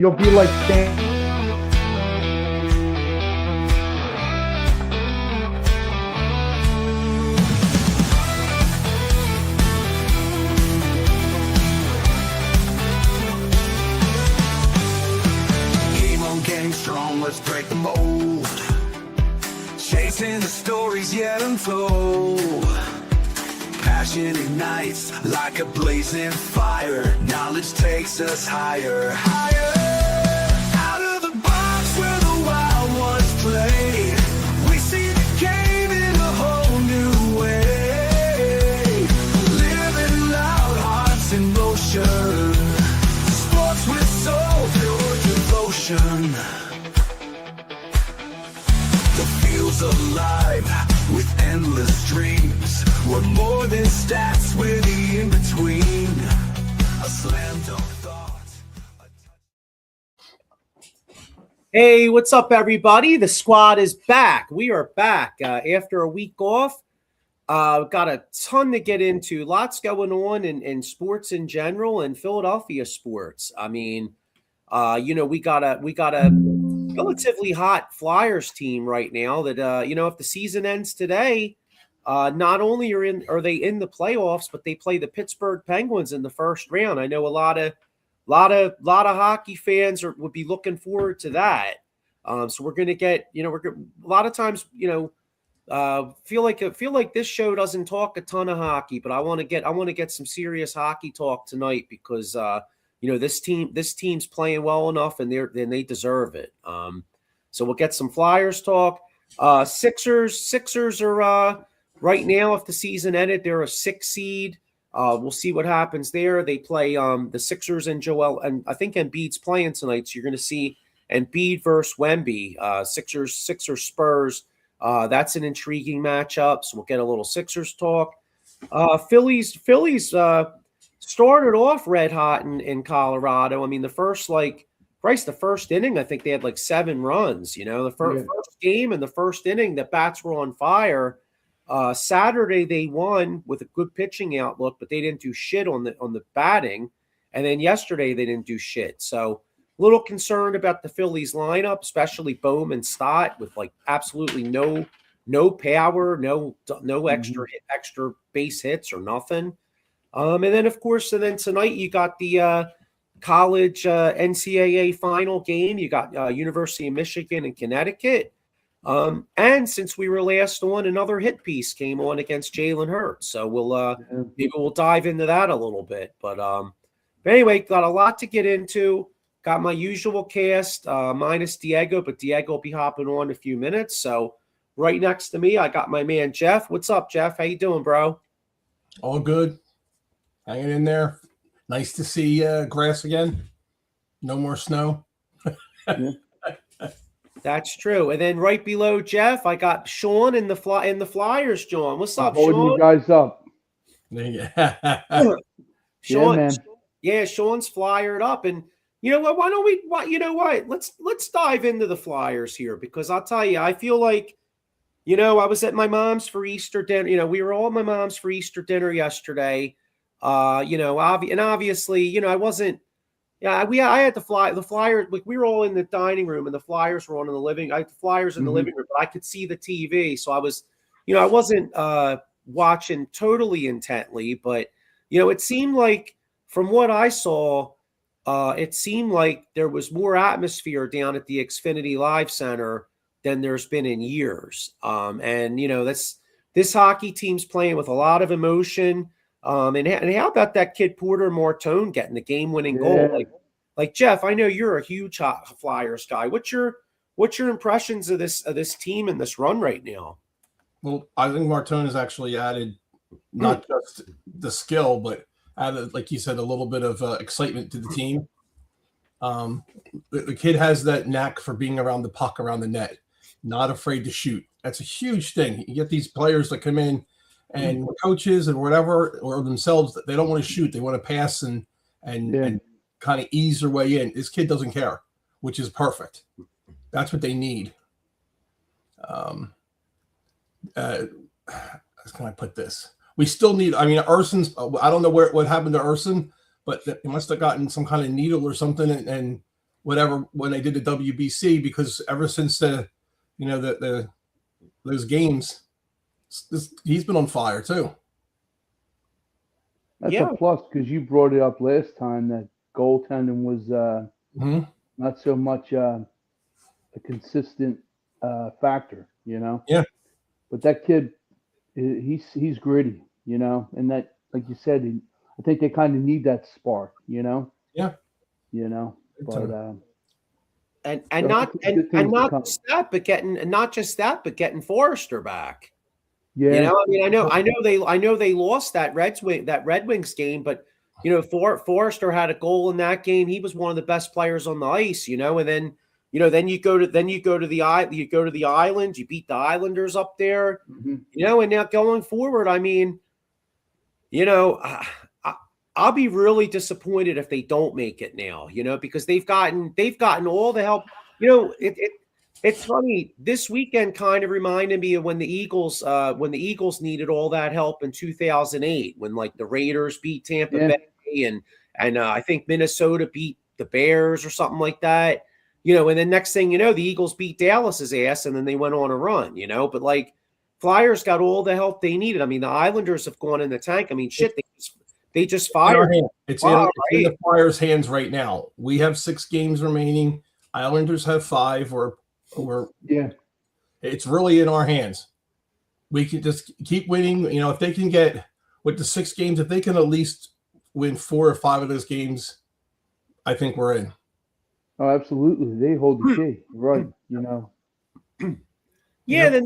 You'll be like Stan. Game on, getting strong, let's break the mold. Chasing the stories yet untold. Passion ignites like a blazing fire. Knowledge takes us higher, higher. Out of the box where the wild ones play, we see the game in a whole new way. Living loud, hearts in motion. Sports with soul, pure devotion. The field's alive with endless dreams. We're more than stats, we're the in-between. A slam dunk thought. Hey, what's up, everybody? The squad is back. We are back after a week off. Got a ton to get into. Lots going on in sports in general and Philadelphia sports. I mean, we got a relatively hot Flyers team right now that if the season ends today, not only are they in the playoffs, but they play the Pittsburgh Penguins in the first round. I know a lot of hockey fans would be looking forward to that. So we're going to get, a lot of times, feel like this show doesn't talk a ton of hockey, but I want to get some serious hockey talk tonight because this team's playing well enough and they deserve it. So we'll get some Flyers talk. Sixers are right now, if the season ended, they're a 6 seed. We'll see what happens there. They play the Sixers and Joel, and I think Embiid's playing tonight. So you're going to see Embiid versus Wemby. Sixers Spurs. That's an intriguing matchup. So we'll get a little Sixers talk. Phillies started off red hot in Colorado. I mean, the first inning, I think they had like 7 runs. The first game and the first inning, the bats were on fire. Saturday they won with a good pitching outlook, but they didn't do shit on the batting. And then yesterday they didn't do shit. So a little concerned about the Phillies lineup, especially Bohm and Stott with like absolutely no power, no extra base hits or nothing. And then of course, tonight you got the college NCAA final game. You got University of Michigan and Connecticut. And since we were last on, another hit piece came on against Jalen Hurts. So maybe we'll dive into that a little bit. But anyway, got a lot to get into. Got my usual cast minus Diego, but Diego will be hopping on in a few minutes. So right next to me, I got my man Jeff. What's up, Jeff? How you doing, bro? All good. Hanging in there. Nice to see grass again. No more snow. That's true. And then right below Jeff, I got Sean in the Flyers. John, what's up, Holding Sean? you guys up. Sean, yeah, man. Yeah, Sean's flyered up, and you know what? Why don't we? You know what? Let's dive into the Flyers here because I'll tell you, I feel like, I was at my mom's for Easter dinner. We were all at my mom's for Easter dinner yesterday. Obviously, I wasn't. Yeah, I had the Flyers. Like we were all in the dining room, and the Flyers were on in the living. I had the Flyers in the living room, but I could see the TV, so I was, I wasn't watching totally intently, but it seemed like from what I saw, it seemed like there was more atmosphere down at the Xfinity Live Center than there's been in years. And this hockey team's playing with a lot of emotion. And how about that kid Porter Martone getting the game-winning goal? Like Jeff, I know you're a huge Flyers guy. What's your impressions of this team and this run right now? Well, I think Martone has actually added not just the skill, but added, like you said, a little bit of excitement to the team. The kid has that knack for being around the puck, around the net, not afraid to shoot. That's a huge thing. You get these players that come in and coaches and whatever, or themselves, they don't want to shoot. They want to pass and kind of ease their way in. This kid doesn't care, which is perfect. That's what they need. How can I put this? We still need, Urson's, I don't know what happened to Urson, but he must have gotten some kind of needle or something and whatever when they did the WBC, because ever since the those games, he's been on fire too. That's a plus, because you brought it up last time that goaltending was not so much a consistent factor, Yeah. But that kid, he's gritty, and that, like you said, I think they kind of need that spark, Yeah. But and not just that, but getting Forrester back. Yeah. I know they lost that Red Wings game, but Forrester had a goal in that game. He was one of the best players on the ice, and then then you go to the islands, you beat the Islanders up there, and now going forward, I'll be really disappointed if they don't make it now, because they've gotten all the help. It's funny. This weekend kind of reminded me of when the Eagles needed all that help in 2008, when like the Raiders beat Tampa Bay and I think Minnesota beat the Bears or something like that. And then next thing you know, the Eagles beat Dallas's ass, and then they went on a run. But like Flyers got all the help they needed. The Islanders have gone in the tank. Shit, they just fired. It's in the Flyers' hands right now. We have 6 games remaining. Islanders have 5. It's really in our hands. We can just keep winning. If they can get with the 6 games, if they can at least win 4 or 5 of those games, I think we're in. Oh, absolutely. They hold the key, right? Yeah. Then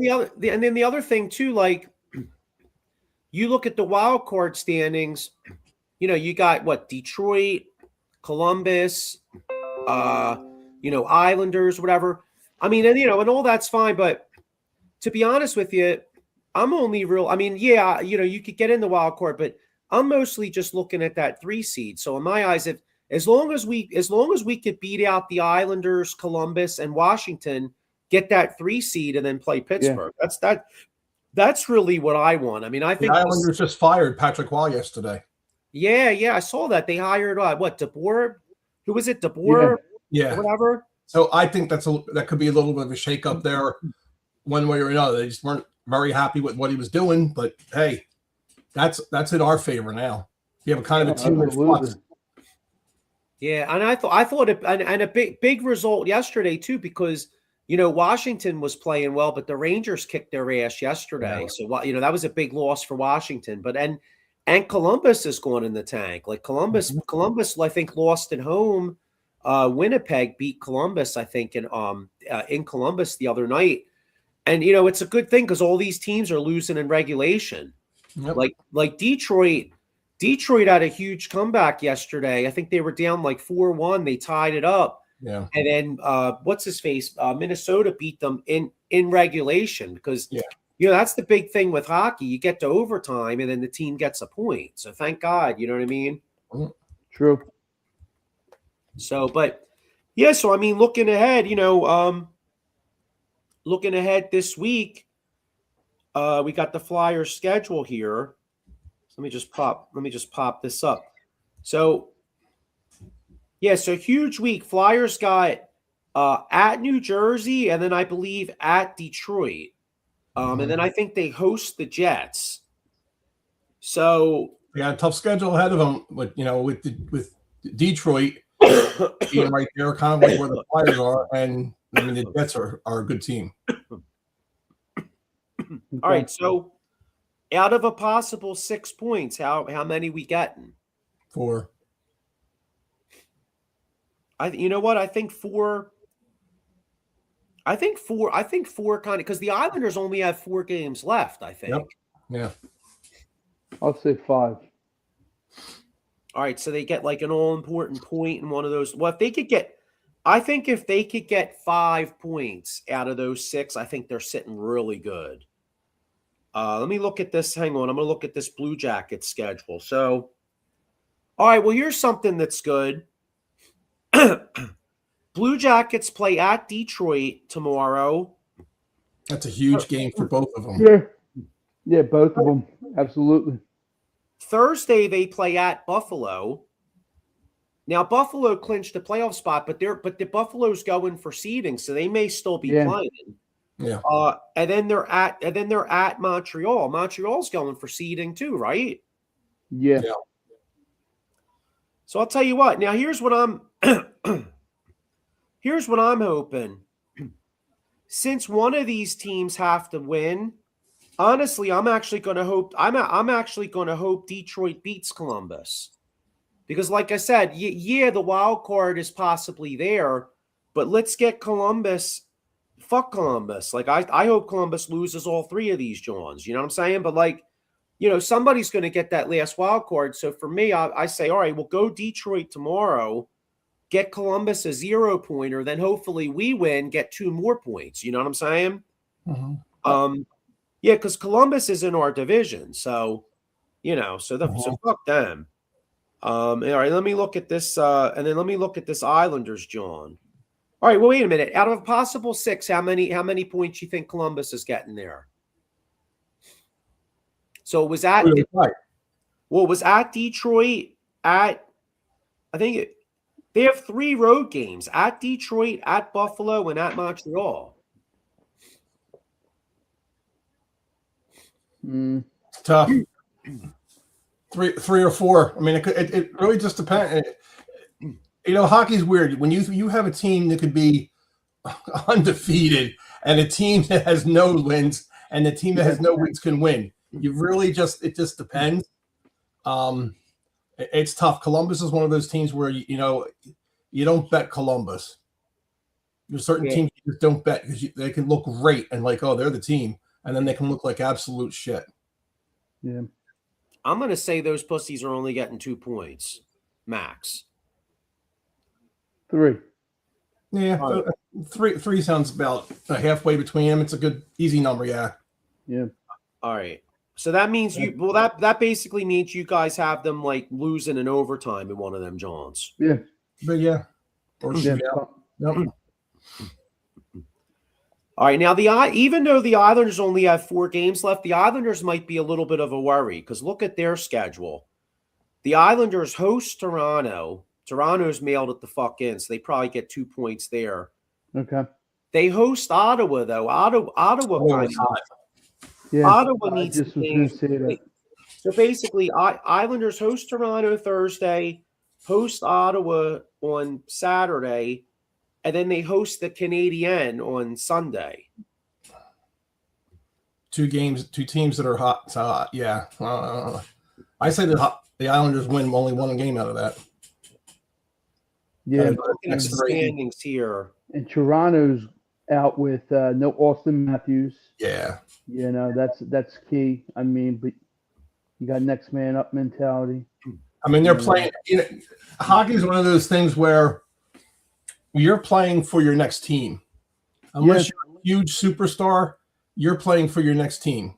the other thing too, like you look at the wild card standings. You got what, Detroit, Columbus, Islanders, whatever. And all that's fine, but to be honest with you, I'm only you could get in the wild card, but I'm mostly just looking at that 3 seed. So in my eyes, as long as we could beat out the Islanders, Columbus, and Washington, get that 3 seed, and then play Pittsburgh. Yeah. That's really what I want. I think the Islanders just fired Patrick Waugh yesterday. Yeah, I saw that. They hired DeBoer? Who was it? DeBoer? Yeah. Or whatever. So I think that could be a little bit of a shakeup there, one way or another. They just weren't very happy with what he was doing, but hey, that's in our favor now. We have a kind of a team in flux. Yeah, and I thought a big result yesterday too, because Washington was playing well, but the Rangers kicked their ass yesterday. Yeah. So that was a big loss for Washington. But and Columbus is going in the tank. Like Columbus, I think lost at home. Winnipeg beat Columbus, I think, in Columbus the other night. And it's a good thing because all these teams are losing in regulation. Yep. Like Detroit had a huge comeback yesterday. I think they were down like 4-1. They tied it up. Yeah. And then what's his face? Minnesota beat them in regulation because that's the big thing with hockey. You get to overtime and then the team gets a point. So thank God, you know what I mean? True. So, but yeah, so looking ahead, looking ahead this week, we got the Flyers schedule here. Let me just pop this up. So, yeah, so huge week. Flyers got at New Jersey, and then I believe at Detroit. And then I think they host the Jets. So they got a tough schedule ahead of them, with Detroit being right there, kind of like where the Flyers are, and the Jets are a good team. All right, so out of a possible 6 points, how many we getting? 4. You know what? I think 4. I think 4 kind of, because the Islanders only have 4 games left, I think. Yep. Yeah. I'll say 5. All right, so they get like an all-important point in one of those. Well, I think if they could get 5 points out of those 6, I think they're sitting really good. Let me look at this. Hang on. I'm going to look at this Blue Jackets schedule. So, all right, well, here's something that's good. Blue Jackets play at Detroit tomorrow. That's a huge game for both of them. Yeah, both of them. Absolutely. Thursday, they play at Buffalo. Now Buffalo clinched the playoff spot, but the Buffalo's going for seeding, so they may still be playing. Yeah. And then they're at Montreal. Montreal's going for seeding too, right? Yeah. So I'll tell you what. Now here's what I'm hoping. Since one of these teams have to win, honestly, I'm actually going to hope Detroit beats Columbus. Because like I said, the wild card is possibly there, but let's get Columbus. Fuck Columbus. Like I hope Columbus loses all three of these Johns. You know what I'm saying? But like, somebody's going to get that last wild card. So for me, I say, all right, we'll go Detroit tomorrow, get Columbus a 0-pointer, then hopefully we win, get 2 more points. You know what I'm saying? Mm-hmm. Yeah, because Columbus is in our division. So, so fuck them. All right, let me look at this, and then let me look at this Islanders, John. All right, well, wait a minute. Out of a possible 6, how many points you think Columbus is getting there? So it was at Detroit. I think they have 3 road games: at Detroit, at Buffalo, and at Montreal. It's tough. 3 or 4. I mean, it really just depends. Hockey's weird. When you have a team that could be undefeated and a team that has no wins and the team that has no wins can win. It just depends. It's tough. Columbus is one of those teams where you don't bet Columbus. There's certain teams you just don't bet because they can look great and like, oh, they're the team, and then they can look like absolute shit. Yeah. I'm going to say those pussies are only getting 2 points, max. 3. Yeah, 3 sounds about halfway between them. It's a good, easy number, yeah. Yeah. All right. So that means that basically means you guys have them like losing in overtime in one of them Johns. Yeah. But yeah. Or Yeah. Yep. All right. Now even though the Islanders only have 4 games left, the Islanders might be a little bit of a worry because look at their schedule. The Islanders host Toronto. Toronto's mailed it the fuck in, so they probably get 2 points there. Okay. They host Ottawa though. Ottawa kind of hot. Yeah, Ottawa needs to change. So basically, Islanders host Toronto Thursday, host Ottawa on Saturday, and then they host the Canadiens on Sunday. 2 teams that are hot. So, yeah. I say the Islanders win only 1 game out of that. Yeah. Looking at the standings here. And Toronto's out with no Austin Matthews. Yeah. That's key. I mean, but you got next man up mentality. I mean, they're playing. Hockey is one of those things where you're playing for your next team. Unless you're a huge superstar, you're playing for your next team.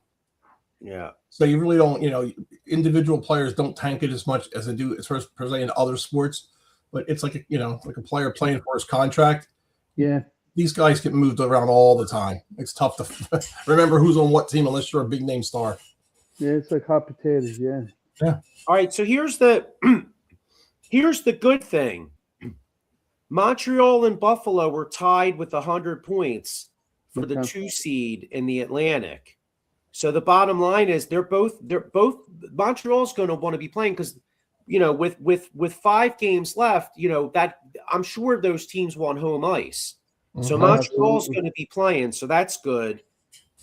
Yeah. So you really don't, individual players don't tank it as much as they do as far as per se in other sports. But it's like a player playing for his contract. Yeah. These guys get moved around all the time. It's tough to remember who's on what team unless you're a big name star. Yeah, it's like hot potatoes. Yeah. Yeah. All right. So here's the good thing. Montreal and Buffalo were tied with 100 points for the 2 seed in the Atlantic. So the bottom line is they're both Montreal's going to want to be playing because with 5 games left, that I'm sure those teams want home ice. So Montreal's going to be playing, so that's good.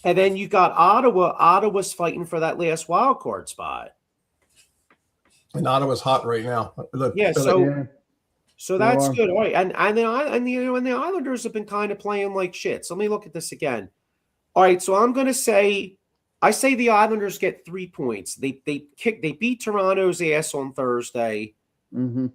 And then you got Ottawa. Ottawa's fighting for that last wild card spot. And Ottawa's hot right now. So that's good. All right, and the Islanders have been kind of playing like shit. So let me look at this again. All right, so I'm going to say, I say the Islanders get 3 points. They beat Toronto's ass on Thursday. Mm-hmm.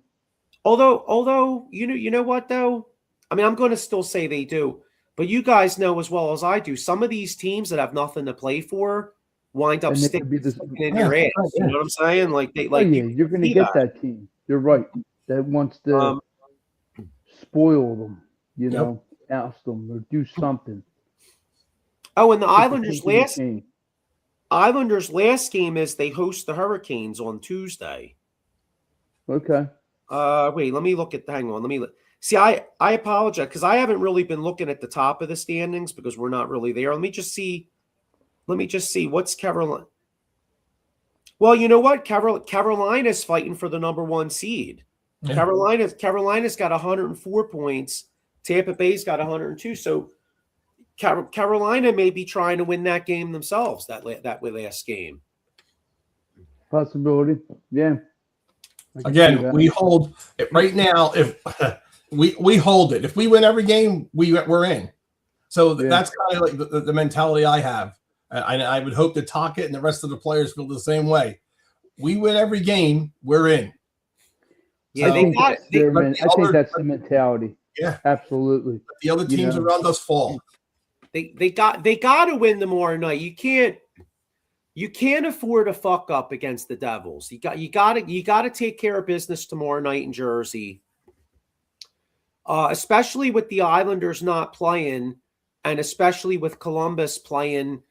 Although you know what though. I mean, I'm going to still say they do, but you guys know as well as I do, some of these teams that have nothing to play for wind up sticking in your ass. You know what I'm saying? Like you're going to get that team. You're right. That wants to spoil them, oust them or do something. Oh, and the Islanders' last game is they host the Hurricanes on Tuesday. Okay. Wait, let me look at. Hang on, let me see. I apologize because I haven't really been looking at the top of the standings because we're not really there. Let me just see. What's Carolina. Well, you know what? Carolina's fighting for the number 1 seed. Yeah. Carolina's got 104 points. Tampa Bay's got 102. So Carolina may be trying to win that game themselves. That last game. Possibility, yeah. Again, we hold it right now. If we hold it, if we win every game, we're in. So that's kind of like the mentality I have. I would hope that Tockett and the rest of the players feel the same way. We win every game, we're in. Yeah, I think that's the mentality. Yeah, absolutely. The other teams around us fall. They got to win tomorrow night. You can't afford a fuck up against the Devils. You got to take care of business tomorrow night in Jersey. Especially with the Islanders not playing, and especially with Columbus playing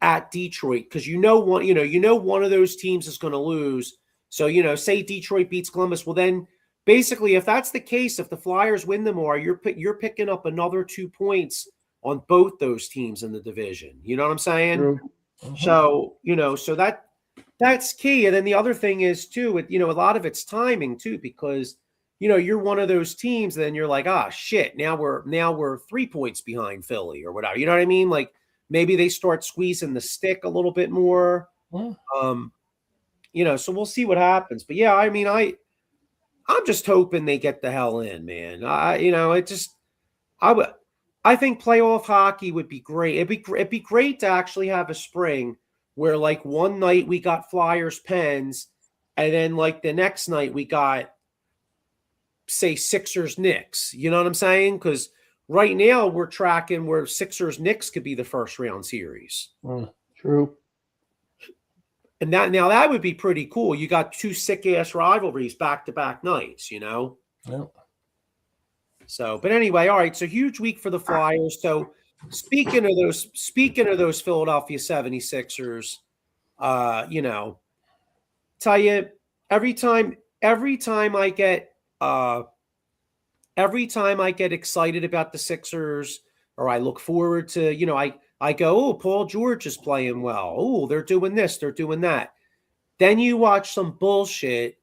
at Detroit, because one of those teams is going to lose. So say Detroit beats Columbus, well then basically if that's the case, if the Flyers win tomorrow, you're picking up another 2 points on both those teams in the division. You know what I'm saying? True. So so that's key. And then the other thing is too, a lot of it's timing too, because you're one of those teams, then you're like, shit, now we're 3 points behind Philly or whatever. You know what I mean? Like maybe they start squeezing the stick a little bit more. So we'll see what happens. But yeah, I mean, I'm just hoping they get the hell in, man. I think playoff hockey would be great. It'd be great to actually have a spring where like one night we got Flyers Pens, and then like the next night we got, say, Sixers Knicks. You know what I'm saying? Because right now we're tracking where Sixers Knicks could be the first round series. True. And that would be pretty cool. You got 2 sick ass rivalries back to back nights, Yep. So, but anyway, all right. So huge week for the Flyers. So speaking of those Philadelphia 76ers, tell you every time I get excited about the Sixers, or I look forward to, I go, oh, Paul George is playing well. Oh, they're doing this, they're doing that. Then you watch some bullshit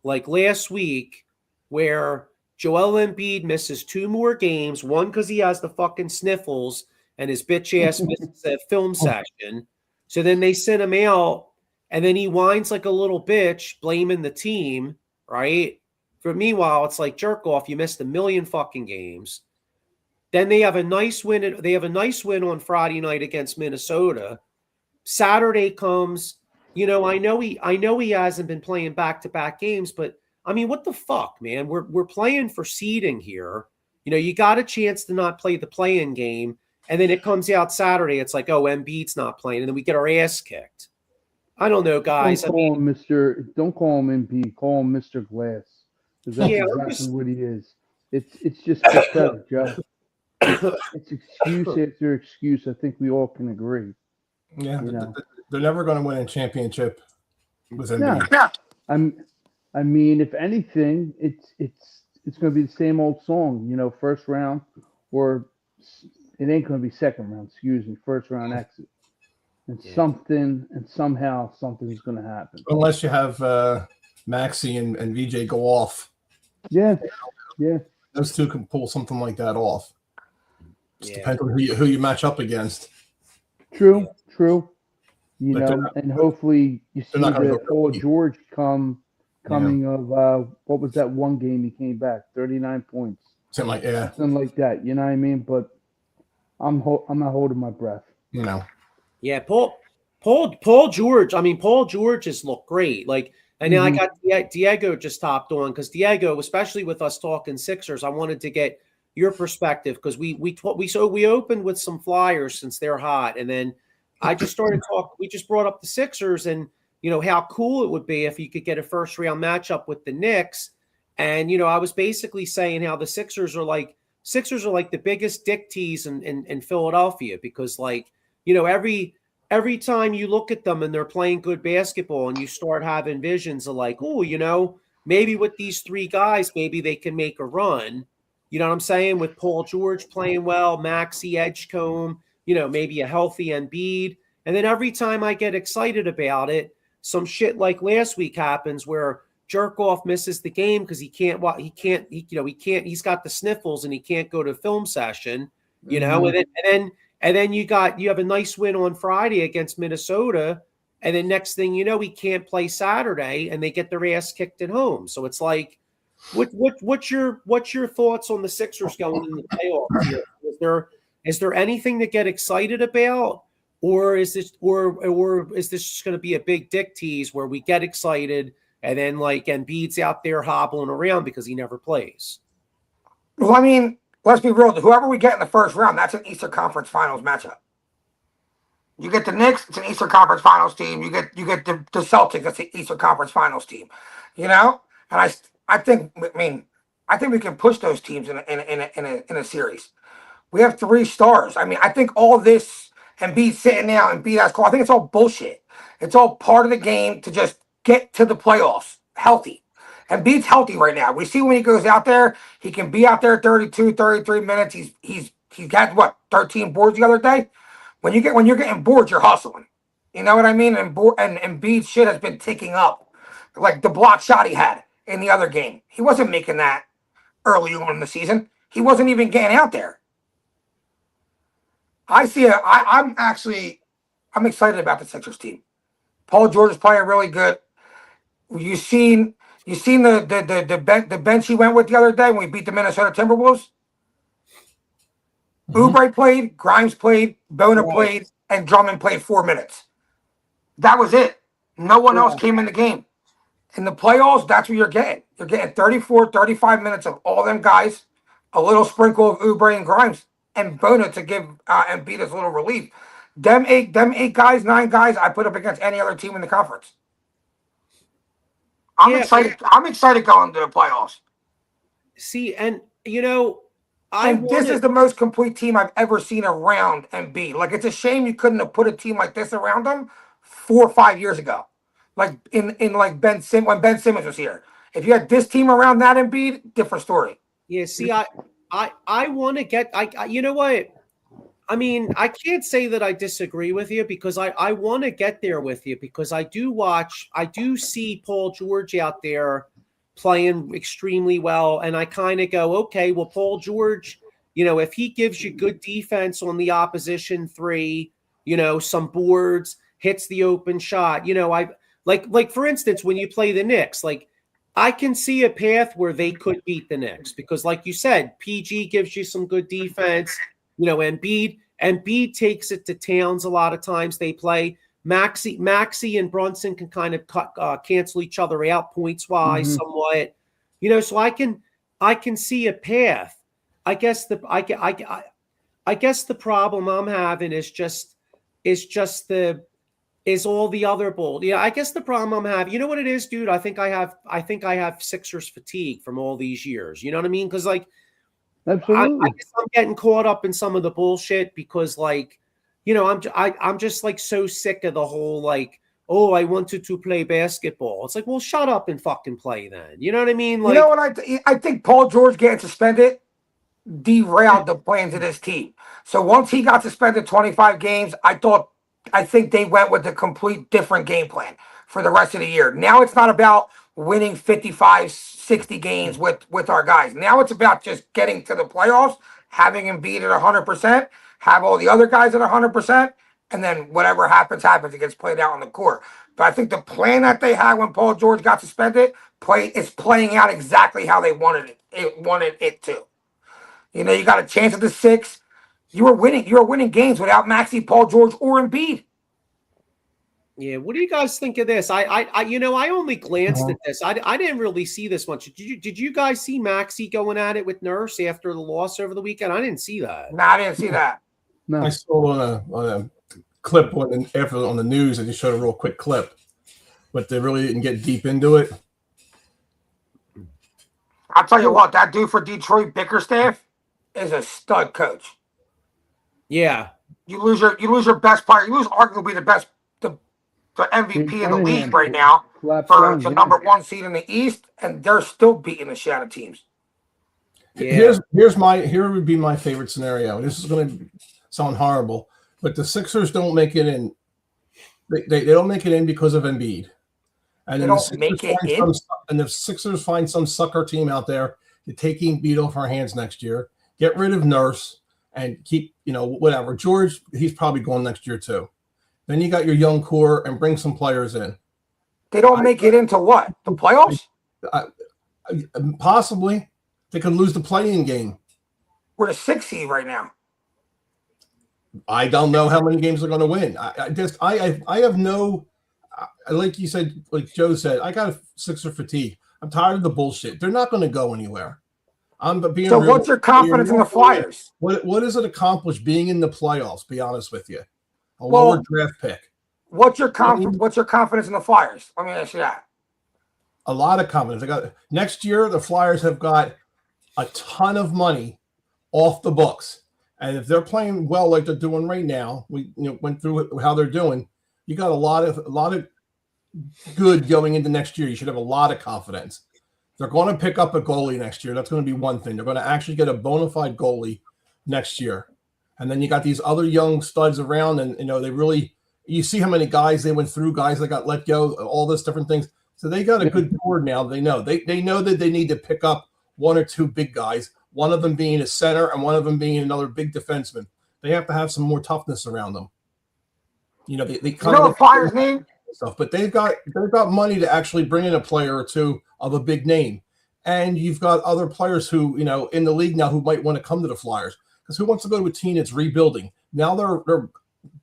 like last week where Joel Embiid misses 2 more games, one because he has the fucking sniffles and his bitch ass misses a film session. So then they send him out, and then he whines like a little bitch, blaming the team, right? For meanwhile, it's like, jerk off, you missed 1 million fucking games. Then they have a nice win. They have a nice win on Friday night against Minnesota. Saturday comes, I know he hasn't been playing back-to-back games, but I mean, what the fuck, man? We're playing for seeding here. You got a chance to not play the play-in game, and then it comes out Saturday. It's like, oh, Embiid's not playing, and then we get our ass kicked. I don't know, guys. Don't call him Embiid. Call him Mr. Glass, because that's exactly what he is. It's just pathetic, Joe. It's excuse after excuse. I think we all can agree. Yeah, they're never going to win a championship with Embiid. No. I mean, if anything, it's going to be the same old song. First round, or it ain't going to be second round. Excuse me, first round exit, and somehow something's going to happen. Unless you have Maxey and VJ go off. Yeah. Those two can pull something like that off. Just depends on who you match up against. True. And hopefully you see the Paul George coming of what was that one game he came back, 39 points. Something like that. You know what I mean? But I'm not holding my breath. Yeah, Paul George. I mean, Paul George has looked great. Like, and now I got Diego just hopped on, because Diego, especially with us talking Sixers, I wanted to get your perspective, because we opened with some Flyers since they're hot, and then I just started talking. We just brought up the Sixers, and how cool it would be if you could get a first round matchup with the Knicks. And I was basically saying how the Sixers are like the biggest dick tease in Philadelphia, because every time you look at them and they're playing good basketball, and you start having visions of like, oh, maybe with these three guys, maybe they can make a run. You know what I'm saying? With Paul George playing well, Maxey, Edgecombe, maybe a healthy Embiid. And then every time I get excited about it, some shit like last week happens where Jerkoff misses the game because he's got the sniffles and he can't go to film session, and then you have a nice win on Friday against Minnesota. And then next thing you know, he can't play Saturday and they get their ass kicked at home. So it's like, what's your thoughts on the Sixers going in the playoffs here? Is there anything to get excited about? Or is this just going to be a big dick tease where we get excited and then like Embiid's out there hobbling around because he never plays? Well, I mean, let's be real. Whoever we get in the first round, that's an Eastern Conference Finals matchup. You get the Knicks, it's an Eastern Conference Finals team. You get the Celtics, that's the Eastern Conference Finals team. And I think we can push those teams in a series. We have 3 stars. I mean, I think all this Embiid sitting out and Embiid has call, I think it's all bullshit. It's all part of the game to just get to the playoffs healthy. Embiid's healthy right now. We see when he goes out there, he can be out there 32, 33 minutes. He's got 13 boards the other day. When you're getting bored, you're hustling. You know what I mean? And Embiid's shit has been ticking up. Like the block shot he had in the other game. He wasn't making that early on in the season. He wasn't even getting out there. I'm excited about the Sixers team. Paul George is playing really good. You seen the bench he went with the other day when we beat the Minnesota Timberwolves? Oubre played, Grimes played, Bona played, and Drummond played 4 minutes. That was it. No one else came in the game. In the playoffs, that's what you're getting. You're getting 34, 35 minutes of all them guys, a little sprinkle of Oubre and Grimes, and Bona to give Embiid his little relief. Them eight guys, 9 guys, I put up against any other team in the conference. I'm excited. I'm excited going to the playoffs. See, and this is the most complete team I've ever seen around Embiid. Like, it's a shame you couldn't have put a team like this around him 4 or 5 years ago. Like when Ben Simmons was here. If you had this team around that Embiid, different story. Yeah, see, I want to get you know what? I mean, I can't say that I disagree with you because I want to get there with you because I do see Paul George out there playing extremely well. And I kind of go, okay, well, Paul George, if he gives you good defense on the opposition 3, some boards, hits the open shot, like for instance, when you play the Knicks, like I can see a path where they could beat the Knicks because like you said, PG gives you some good defense, Embiid takes it to Towns a lot of times they play. Maxey and Brunson can kind of cancel each other out points wise somewhat, so I can see a path. I guess the problem I'm having is all the other bull. Yeah, I guess the problem I'm having, you know what it is, dude? I think I have Sixers fatigue from all these years. You know what I mean? Because like, absolutely, I guess I'm getting caught up in some of the bullshit because like. I'm just like so sick of the whole like, oh, I wanted to play basketball. It's like, well, shut up and fucking play then. You know what I mean? Like, you know what I think Paul George getting suspended derailed the plans of this team. So once he got suspended 25 games, I think they went with a complete different game plan for the rest of the year. Now it's not about winning 55, 60 games with our guys. Now it's about just getting to the playoffs, having him beat at 100%. Have all the other guys at 100%, and then whatever happens, it gets played out on the court. But I think the plan that they had when Paul George got suspended is playing out exactly how they wanted it to. You got a chance at the 6. You were winning games without Maxey, Paul George, or Embiid. Yeah, what do you guys think of this? I only glanced at this. I didn't really see this much. Did you guys see Maxey going at it with Nurse after the loss over the weekend? I didn't see that. No, I didn't see that. No. I saw on a clip on the news. I just showed a real quick clip, but they really didn't get deep into it. I'll tell you what, that dude for Detroit, Bickerstaff, is a stud coach. Yeah, you lose your best player. You lose arguably the MVP in the league right now, Flat for front, the yeah. number 1 seed in the East, and they're still beating the shit out of teams. Yeah. Here would be my favorite scenario. This is going to sound horrible, but the Sixers don't make it in. They don't make it in because of Embiid, and They then don't make it in? the Sixers find some sucker team out there to take Embiid off our hands next year, get rid of Nurse, and keep whatever George. He's probably going next year too. Then you got your young core and bring some players in. They don't make it into what? The playoffs? Possibly. They could lose the play-in game. We're the 6th seed right now. I don't know how many games they're going to win. I have no, like you said, like Joe said, I got a Sixer fatigue. I'm tired of the bullshit. They're not going to go anywhere. So what's your confidence in the Flyers? What does it accomplish being in the playoffs? Be honest with you, a lower draft pick. What's your confidence in the Flyers? Let me ask you that. A lot of confidence. Next year, the Flyers have got a ton of money off the books, and if they're playing well like they're doing right now, we went through how they're doing. You got a lot of good going into next year. You should have a lot of confidence. They're going to pick up a goalie next year. That's going to be one thing. They're going to actually get a bona fide goalie next year, and then you got these other young studs around, and they really. You see how many guys they went through, guys that got let go, all those different things. So they got a good board now. They know that they need to pick up 1 or 2 big guys, one of them being a center and one of them being another big defenseman. They have to have some more toughness around them. They kind of the Flyers name stuff, but they've got money to actually bring in a player or two of a big name, and you've got other players who in the league now who might want to come to the Flyers, because who wants to go to a team that's rebuilding? Now they're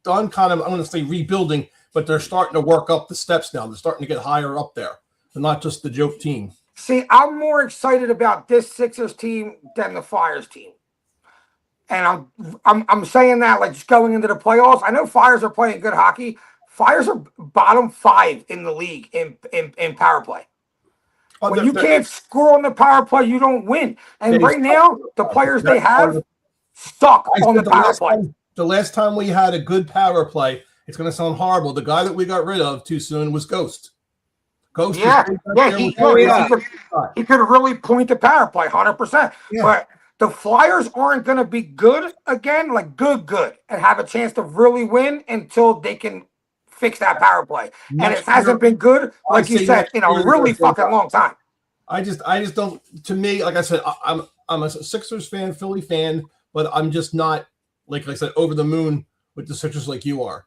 done kind of, I'm going to say rebuilding, but they're starting to work up the steps now. They're starting to get higher up there. They're not just the joke team. See, I'm more excited about this Sixers team than the Flyers team. And I'm saying that like just going into the playoffs. I know Flyers are playing good hockey. Flyers are bottom 5 in the league in power play. When you can't score on the power play, you don't win. And right now, the players they have suck on the power play. The last time we had a good power play, it's going to sound horrible. The guy that we got rid of too soon was Ghost. Ghost, he could really point the power play 100%. Yeah. But the Flyers aren't going to be good again, like good, and have a chance to really win until they can fix that power play. And it hasn't been good, like you said, in a really fucking long time. I just don't. To me, like I said, I'm a Sixers fan, Philly fan, but I'm just not, like I said, over the moon with the Sixers like you are.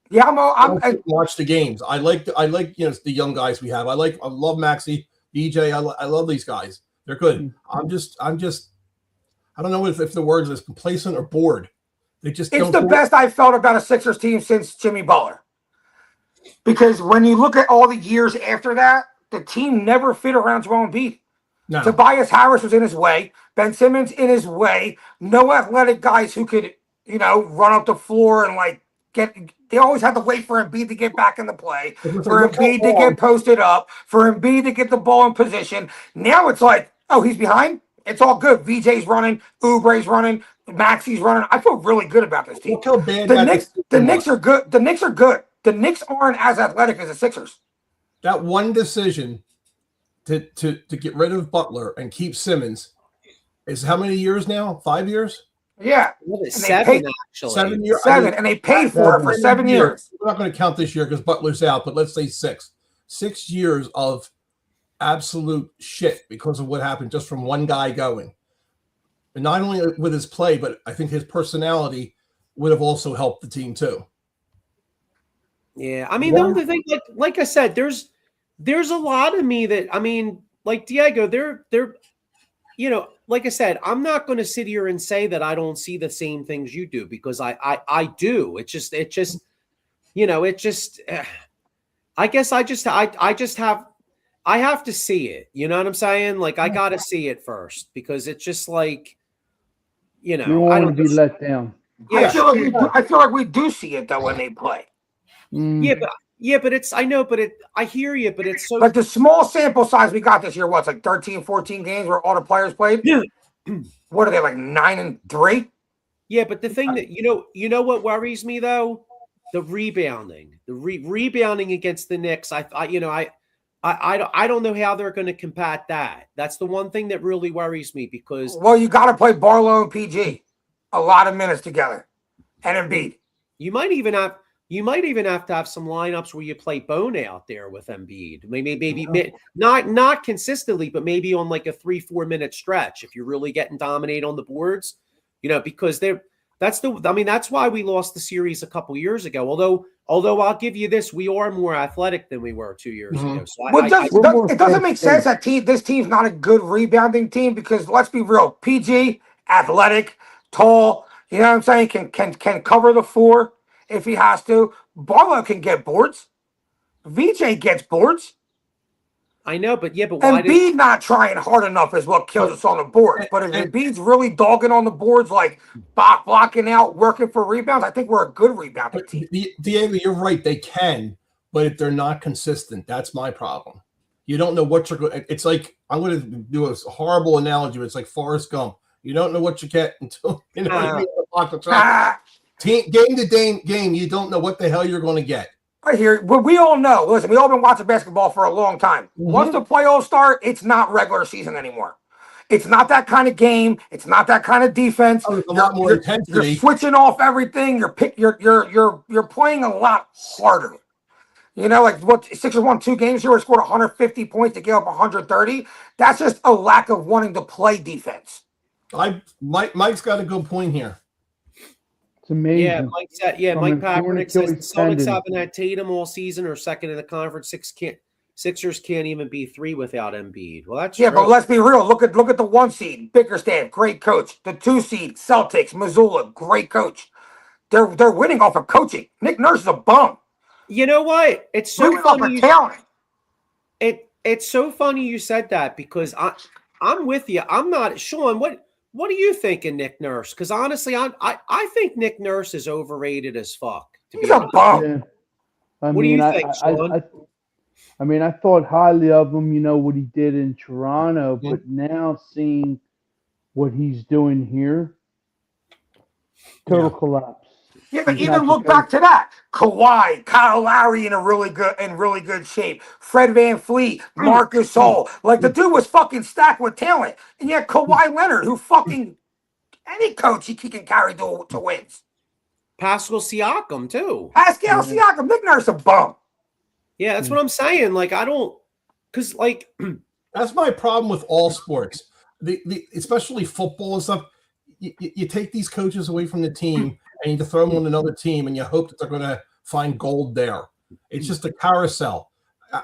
Yeah, I watch the games. I like the young guys we have. I love Maxey, DJ. I love these guys. They're good. I'm just I don't know if the word is complacent or bored. It's the best I've felt about a Sixers team since Jimmy Butler. Because when you look at all the years after that, the team never fit around Joel Embiid. No. Tobias Harris was in his way. Ben Simmons in his way. No athletic guys who could, run up the floor and they always had to wait for Embiid to get back in the play, for Embiid to get posted up, for Embiid to get the ball in position. Now it's like, oh, he's behind? It's all good. VJ's running, Oubre's running, Maxey's running. I feel really good about this team. The Knicks are good. The Knicks are good. The Knicks aren't as athletic as the Sixers. That one decision to get rid of Butler and keep Simmons is how many years now? 5 years? Yeah. 7, actually. 7 years. 7, and they paid for it for 7 years. We're not going to count this year because Butler's out, but let's say 6. 6 years of absolute shit because of what happened just from one guy going. And not only with his play, but I think his personality would have also helped the team too. Yeah, I mean, the only thing, like I said, there's a lot of me that, I mean, like Diego, they're like I said, I'm not going to sit here and say that I don't see the same things you do, because I do. I guess I have to see it. You know what I'm saying? Like, I got to see it first, because it's just like, you don't want to be let down. Yeah. I feel like we do see it though when they play. Yeah, but it's, I know, but I hear you, but it's so like the small sample size we got this year. What's like 13, 14 games where all the players played? Yeah. What are they, like 9-3? Yeah, but the thing that you know what worries me though, the rebounding, rebounding against the Knicks. I don't know how they're going to combat that. That's the one thing that really worries me because Well, you got to play Barlow and PG a lot of minutes together, and Embiid. you might even have to have some lineups where you play Bone out there with Embiid. Maybe not consistently, but maybe on like a 3-4 minute stretch if you're really getting dominated on the boards, because that's why we lost the series a couple years ago. Although I'll give you this, we are more athletic than we were 2 years ago. So it doesn't make sense that this team's not a good rebounding team because let's be real, PG, athletic, tall, you know what I'm saying, can cover the floor if he has to. Barlow can get boards. VJ gets boards. I know, but why Embiid not trying hard enough is what kills us on the boards. But if Embiid's really dogging on the boards, like blocking out, working for rebounds, I think we're a good rebounding team. Diego, you're right. They can, but if they're not consistent, that's my problem. You don't know what you're going. It's like I'm going to do a horrible analogy. But it's like Forrest Gump. You don't know what you get until you know game to game. You don't know what the hell you're going to get. I hear it. But we all know. Listen, we all been watching basketball for a long time. Once the playoffs start, it's not regular season anymore. It's not that kind of game. It's not that kind of defense. A lot more intensity. You're switching off everything. You're playing a lot harder. Like what Sixers won 2 games here, where scored 150 points to give up 130. That's just a lack of wanting to play defense. Mike's got a good point here. It's amazing. Yeah, Mike Papernick says the Celtics haven't had Tatum all season or second in the conference. Sixers can't even be 3 without Embiid. Well, that's true. But let's be real. Look at the 1 seed, Bickerstaff, great coach. The 2 seed, Celtics, Missoula, great coach. They're winning off of coaching. Nick Nurse is a bum. You know what? It's so funny. It's so funny you said that because I'm with you. I'm not Sean. What do you think of Nick Nurse? Because honestly, I think Nick Nurse is overrated as fuck. He's a bum. Yeah. What do you think, Sean? I thought highly of him, what he did in Toronto, but now seeing what he's doing here, total collapse. Yeah, but even look back to that. Kawhi, Kyle Lowry in really good shape. Fred VanVleet, Marcus Gasol. Like the dude was fucking stacked with talent. And yet Kawhi Leonard, who fucking any coach he can carry to wins. Pascal Siakam too. Pascal Siakam, Nick Nurse a bum. Yeah, that's what I'm saying. Like because that's my problem with all sports. The especially football and stuff. You take these coaches away from the team and you throw them on another team and you hope that they're going to find gold there. It's just a carousel.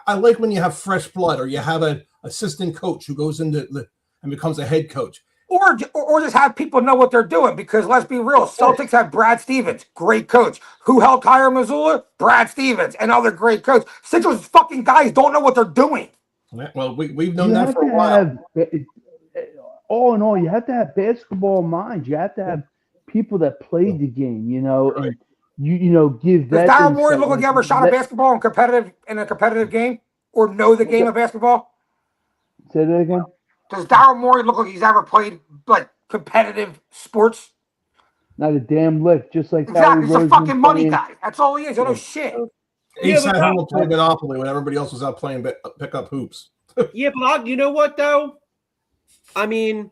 I like when you have fresh blood or you have an assistant coach who goes into and becomes a head coach. Or just have people know what they're doing because let's be real. Celtics have Brad Stevens, great coach. Who helped hire Missoula? Brad Stevens, another great coach. Sixers fucking guys don't know what they're doing. Well, we've known that for a while. All in all, you have to have basketball minds. You have to have people that played the game, and give that. Does Daryl Morey look like he ever shot a basketball in a competitive game or know the game of basketball? Say that again. Does Daryl Morey look like he's ever played like competitive sports? Not a damn lick, just like exactly. He's a fucking money guy. That's all he is. I don't know shit. He's at home playing Monopoly when everybody else was out playing pick up hoops. Yeah, but you know what though? I mean,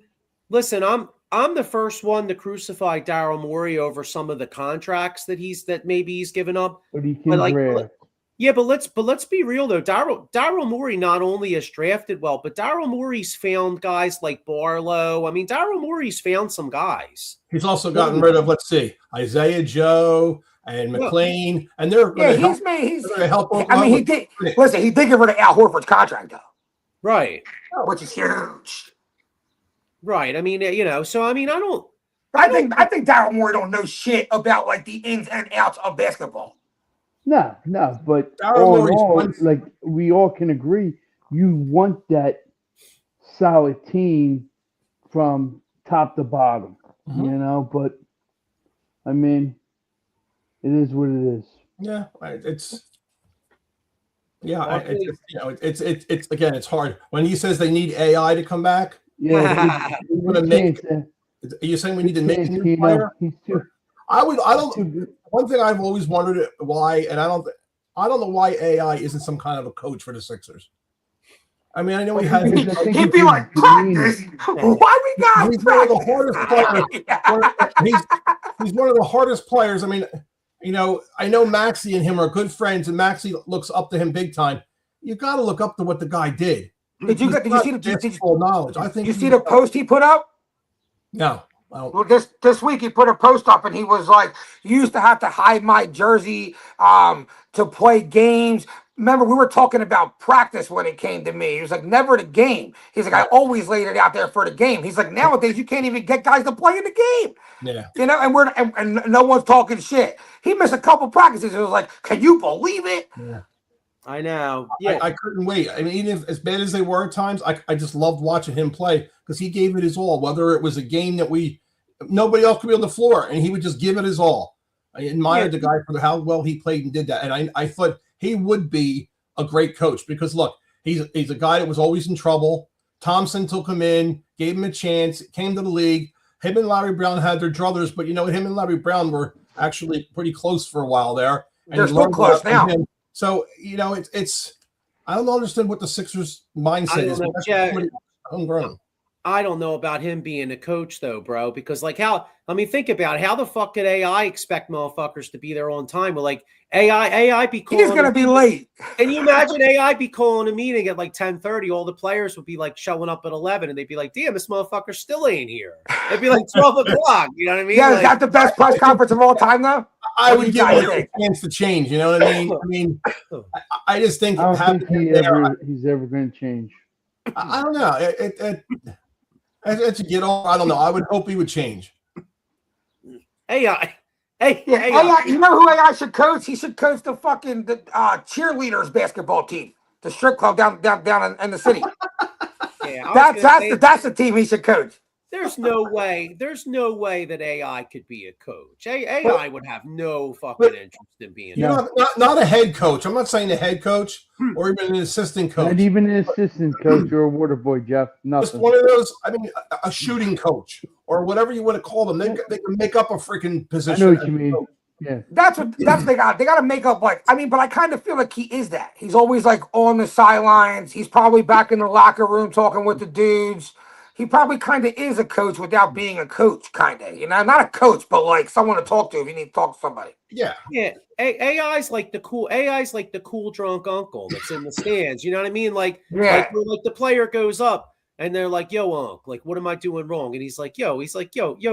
listen, I'm the first one to crucify Daryl Morey over some of the contracts that maybe he's given up. But he can but let's be real though. Daryl Morey not only has drafted well, but Daryl Morey's found guys like Barlow. I mean, Daryl Morey's found some guys. He's also gotten rid of, let's see, Isaiah Joe and McLean, and they're going to help. I mean, he did. Listen, he did get rid of Al Horford's contract though, right? Which is huge. Right. I mean, so I mean, I think Daryl Morey don't know shit about like the ins and outs of basketball. No, but all, like we all can agree, you want that solid team from top to bottom, but I mean, it is what it is. Yeah, it's again, it's hard. When he says they need AI to come back, yeah, are you saying we need to make a new player? One thing I've always wondered why, and I don't know why AI isn't some kind of a coach for the Sixers. I mean, I know he has. I think He'd be it's like, his practice? demeanor. Why we got He's one of the practice? hardest players. He's one of the hardest players. I mean, you know, I know Maxie and him are good friends, and Maxie looks up to him big time. You got to look up to what the guy did. Did you see basketball knowledge? I think you see the post he put up? No. I don't. Well, this week he put a post up and he was like, "You used to have to hide my jersey to play games." Remember, we were talking about practice when it came to me. He was like, "Never the game." He's like, "I always laid it out there for the game." He's like, "Nowadays you can't even get guys to play in the game." Yeah. You know, and no one's talking shit. He missed a couple practices. It was like, can you believe it? Yeah. I know. Yeah, I couldn't wait. I mean, even if, as bad as they were at times, I just loved watching him play because he gave it his all. Whether it was a game that nobody else could be on the floor, and he would just give it his all. I admired the guy for how well he played and did that, and I thought he would be a great coach because look, he's a guy that was always in trouble. Thompson took him in, gave him a chance, came to the league. Him and Larry Brown had their druthers, but you know, him and Larry Brown were actually pretty close for a while there. And they're still close now. So, you know, it's I don't understand what the Sixers mindset is. Homegrown. I don't know about him being a coach though, bro, because like think about it. How the fuck could AI expect motherfuckers to be there on time? Well, like AI be calling. He's gonna be late. Can you imagine AI be calling a meeting at like 10:30? All the players would be like showing up at 11, and they'd be like, "Damn, this motherfucker still ain't here." It'd be like 12 o'clock. You know what I mean? Yeah, like, is that the best press conference of all time, though? I would give him a chance to change. You know what I mean? I just think I don't think he's ever going to change. I don't know. It's a I don't know. I would hope he would change. AI. AI. You know who AI should coach? He should coach the fucking cheerleaders basketball team, the strip club down in the city. Yeah, that's the team he should coach. There's no way that AI could be a coach. AI would have no fucking interest in being. Not a head coach. I'm not saying a head coach or even an assistant coach. Not even an assistant coach or a water boy, Jeff. Nothing. Just one of those. I mean, a shooting coach or whatever you want to call them. They can make up a freaking position. I know what you mean. Yeah, that's what they got. They got to make up but I kind of feel like he is that. He's always like on the sidelines. He's probably back in the locker room talking with the dudes. He probably kind of is a coach without being a coach, kind of. You know, not a coach, but like someone to talk to if you need to talk to somebody. Yeah. Yeah. AI's like the cool drunk uncle that's in the stands. You know what I mean? Like the player goes up and they're like, "Yo, Unc, like, what am I doing wrong?" And he's like, yo,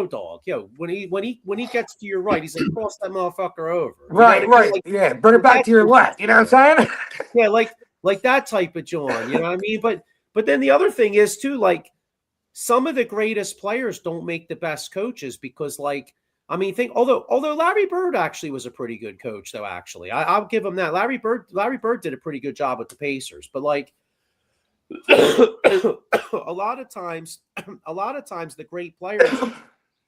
dog, yo. When he gets to your right, he's like, cross that motherfucker over. Right. Like, yeah, bring it back to your left. You know what I'm saying? Yeah, like that type of John. You know what I mean? But then the other thing is too, like, some of the greatest players don't make the best coaches because, like, I mean, although Larry Bird actually was a pretty good coach, though. Actually, I'll give him that. Larry Bird did a pretty good job with the Pacers, but like a lot of times the great players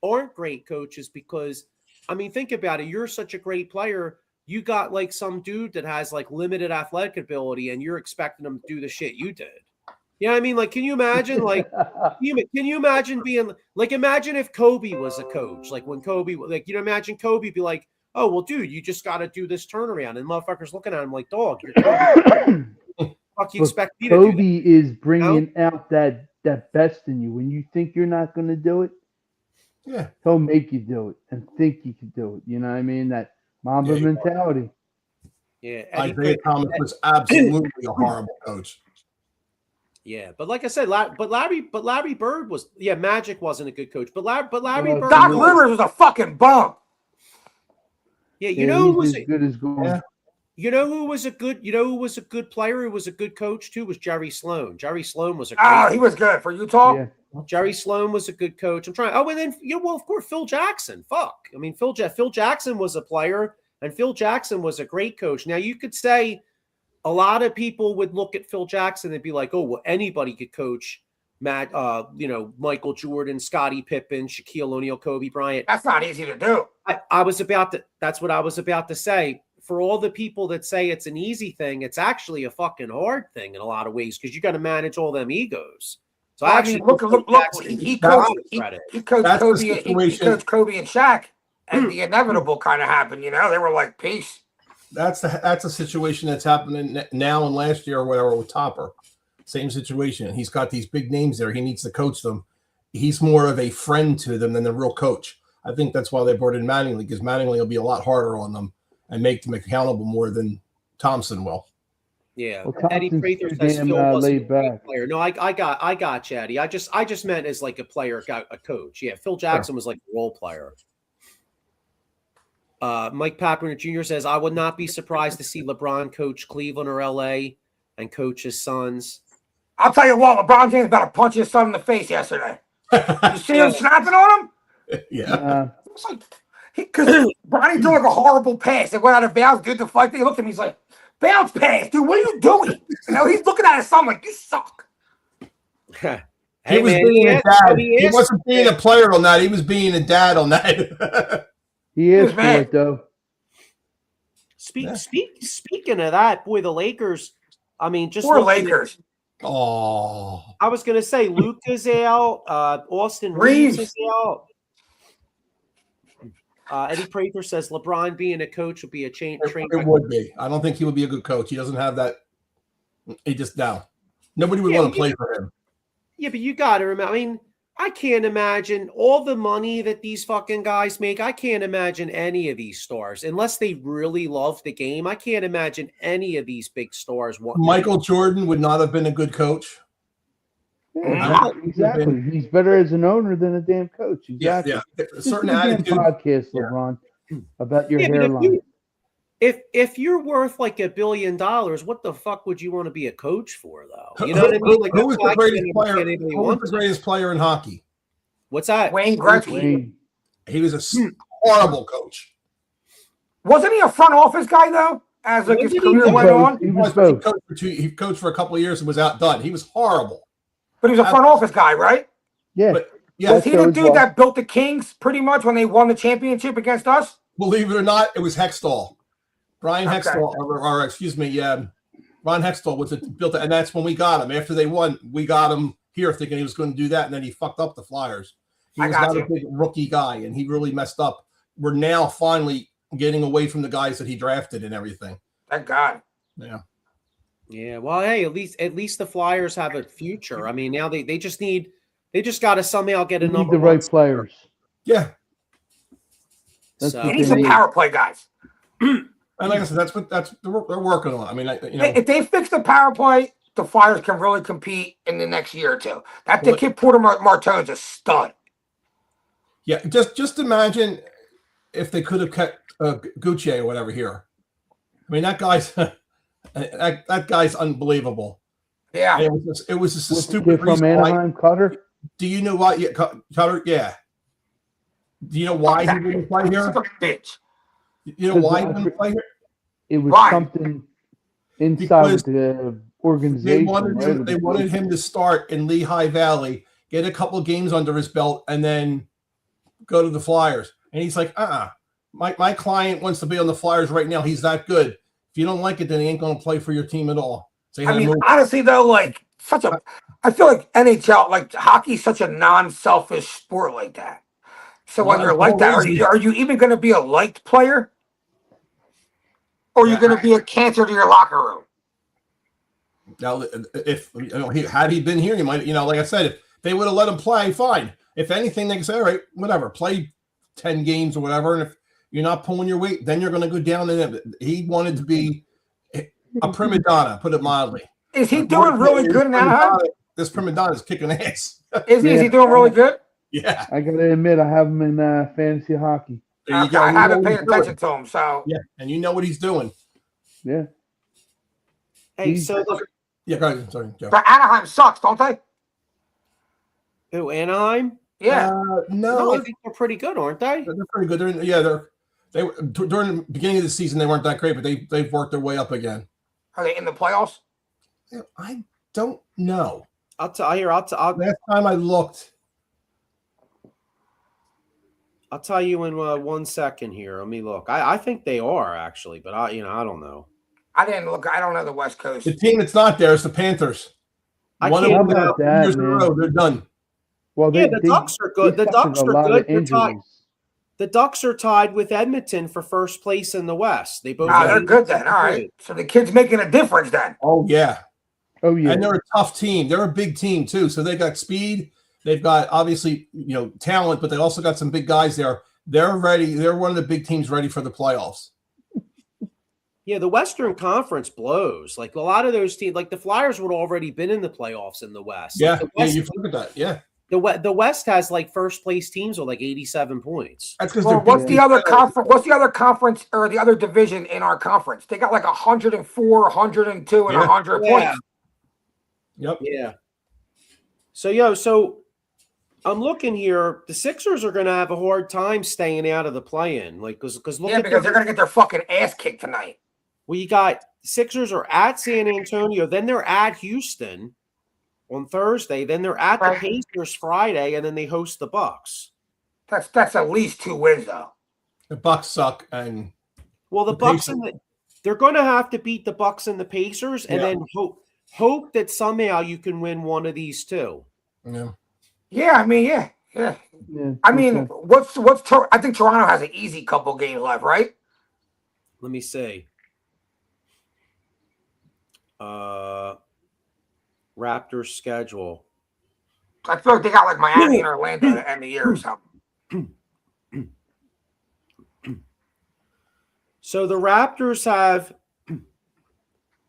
aren't great coaches because, I mean, think about it. You're such a great player. You got like some dude that has like limited athletic ability, and you're expecting him to do the shit you did. You know what I mean? Like, can you imagine, like, can you imagine being, like, imagine if Kobe was a coach, like when Kobe, like, you know, imagine Kobe be like, "Oh, well, dude, you just got to do this turnaround." And motherfuckers looking at him like, "Dog, you're Kobe." Fuck you expect me to do Kobe is bringing out that best in you. When you think you're not going to do it, yeah, he'll make you do it and think you can do it. You know what I mean? That Mamba mentality. Yeah. Isaiah Thomas was absolutely a horrible coach. Yeah, but like I said, Larry Bird was, Magic wasn't a good coach, but Larry Bird. Doc Rivers was a fucking bum. Yeah, you know who was as good as gold. Yeah. You know who was a good player who was a good coach too was Jerry Sloan. Jerry Sloan was he was good for Utah. Yeah. Jerry Sloan was a good coach. I'm trying. Oh, and then of course Phil Jackson. Fuck. I mean, Phil Jackson was a player, and Phil Jackson was a great coach. Now you could say a lot of people would look at Phil Jackson and be like, "Oh, well, anybody could coach Michael Jordan, Scottie Pippen, Shaquille O'Neal, Kobe Bryant." That's not easy to do. That's what I was about to say. For all the people that say it's an easy thing, it's actually a fucking hard thing in a lot of ways because you got to manage all them egos. So look. He coached Kobe and Shaq, and the inevitable kind of happened. You know, they were like, "Peace." That's a situation that's happening now and last year or whatever with Topper. same situation. He's got these big names there. He needs to coach them. He's more of a friend to them than the real coach. I think that's why they brought in Mattingly, because Mattingly will be a lot harder on them and make them accountable more than Thompson will. Yeah, Well, Eddie Thompson's Prather too says damn, Phil wasn't a laid great back. player. No, I got you, Eddie. I just meant as like a player, a coach. Yeah, Phil Jackson was like a role player. Mike Papperner Jr. says, I would not be surprised to see LeBron coach Cleveland or LA and coach his sons. I'll tell you what, LeBron James about to punch his son in the face yesterday. You see him snapping on him? Yeah. It's like, because Bronny threw like a horrible pass. It went out of bounds. Dude, the fight thing, he looked at me, he's like, bounce pass, dude, what are you doing? You know, he's looking at his son like, you suck. He was being a dad. He wasn't being a player on that. He was being a dad on that. He is for it, though. Speaking of that, boy, the Lakers, I mean, just poor Lakers. Oh, I was going to say Luka's out. Austin Reeves is out. Eddie Prather says LeBron being a coach would be a train. It would be. I don't think he would be a good coach. He doesn't have that. He just now. Nobody would want to play for him. Yeah, but you got to remember. I mean, I can't imagine all the money that these fucking guys make. I can't imagine any of these stars unless they really love the game. I can't imagine any of these big stars. Michael Jordan would not have been a good coach. Yeah, exactly. He's better as an owner than a damn coach. Exactly. Yeah. Certain attitude. Podcast, LeBron, about your hairline. If you're worth like $1 billion, what the fuck would you want to be a coach for, though? You know what I mean? Like, who was the greatest player? Who was the greatest player in hockey? What's that? Wayne Gretzky. He was a horrible coach. Wasn't he a front office guy though? As like his career went on, he coached for a couple of years and was outdone. He was horrible. But he was a front office guy, right? Yeah. Was he the dude that built the Kings pretty much when they won the championship against us? Believe it or not, it was Hextall. Brian Hextall, or excuse me, Ron Hextall was built it, and that's when we got him. After they won, we got him here thinking he was going to do that, and then he fucked up the Flyers. He was not a big rookie guy, and he really messed up. We're now finally getting away from the guys that he drafted and everything. Thank God. Yeah. Yeah. Well, hey, at least the Flyers have a future. I mean, now they just got to somehow get a number. The right players. Yeah. He needs some power play guys. And like I said, that's what they're working on. I mean, if they fix the power play, the Flyers can really compete in the next year or two. The kid Porter Martone's a stud. Yeah, just imagine if they could have kept Gucci or whatever here. I mean, that guy's that guy's unbelievable. Yeah, it was just a stupid from Anaheim. Cutter. Do you know why? Yeah, Cutter. Yeah. Do you know why he didn't play here? Bitch. You know why he didn't play here? It was something inside the organization. They wanted him to start in Lehigh Valley, get a couple of games under his belt, and then go to the Flyers. And he's like, my client wants to be on the Flyers right now. He's that good. If you don't like it, then he ain't going to play for your team at all. So I mean, honestly, though, like I feel like NHL, like hockey's such a non-selfish sport like that. So when you're like that, are you even going to be a liked player? Or are you going to be a cancer to your locker room? Now, if had he been here, he might, like I said, if they would have let him play, fine. If anything, they can say, all right, whatever, play 10 games or whatever. And if you're not pulling your weight, then you're going to go down. And he wanted to be a prima donna, put it mildly. Is he doing really good in Anaheim? This prima donna is kicking ass. Is he doing really good? Yeah. I got to admit, I have him in fantasy hockey. I haven't paid attention to him, so. Yeah, and you know what he's doing. Yeah. Hey, go ahead. Sorry, Joe. But Anaheim sucks, don't they? Who, Anaheim? Yeah. No, I think they're pretty good, aren't they? They're pretty good. They during the beginning of the season they weren't that great, but they've worked their way up again. Are they in the playoffs? I don't know. Last time I looked. I'll tell you in 1 second here. Let me look. I think they are actually, but I don't know. I didn't look. I don't know the West Coast. The team that's not there is the Panthers. One of them years in a row, they're done. Well, the Ducks are good. The Ducks are good. The Ducks are tied with Edmonton for first place in the West. They both. They're good then. All right. So the kid's making a difference then. Oh yeah. Oh yeah. And they're a tough team. They're a big team too. So they got speed. They've got obviously talent, but they also got some big guys there. They're ready. They're one of the big teams ready for the playoffs. Yeah, the Western Conference blows. Like a lot of those teams, like the Flyers would already been in the playoffs in the West. Yeah, Like the West, you've looked at that. Yeah, the West has like first place teams with like 87 points. that's because Well, they're what's big. the other conference? What's the other conference or the other division in our conference? They got like 104, 102, and Yeah. 100 Yeah. points. Yep. Yeah. So I'm looking here. The Sixers are going to have a hard time staying out of the play-in, like because look Yeah, at because they're gonna get their fucking ass kicked tonight. well, you got Sixers are at San Antonio, then they're at Houston on Thursday, then they're at the Right. Pacers Friday, and then they host the Bucks. That's at least 2 wins though. The Bucks suck, and Well, the The Bucks Pacers. they're going to have to beat the Bucks and the Pacers, and Yeah. then hope that somehow you can win one of these two. Yeah, I mean, yeah. Yeah. I mean, okay. I think Toronto has an easy couple games left, right? Let me see. Raptors schedule. I feel like they got like Miami and Orlando at the end of the year or something. So the Raptors have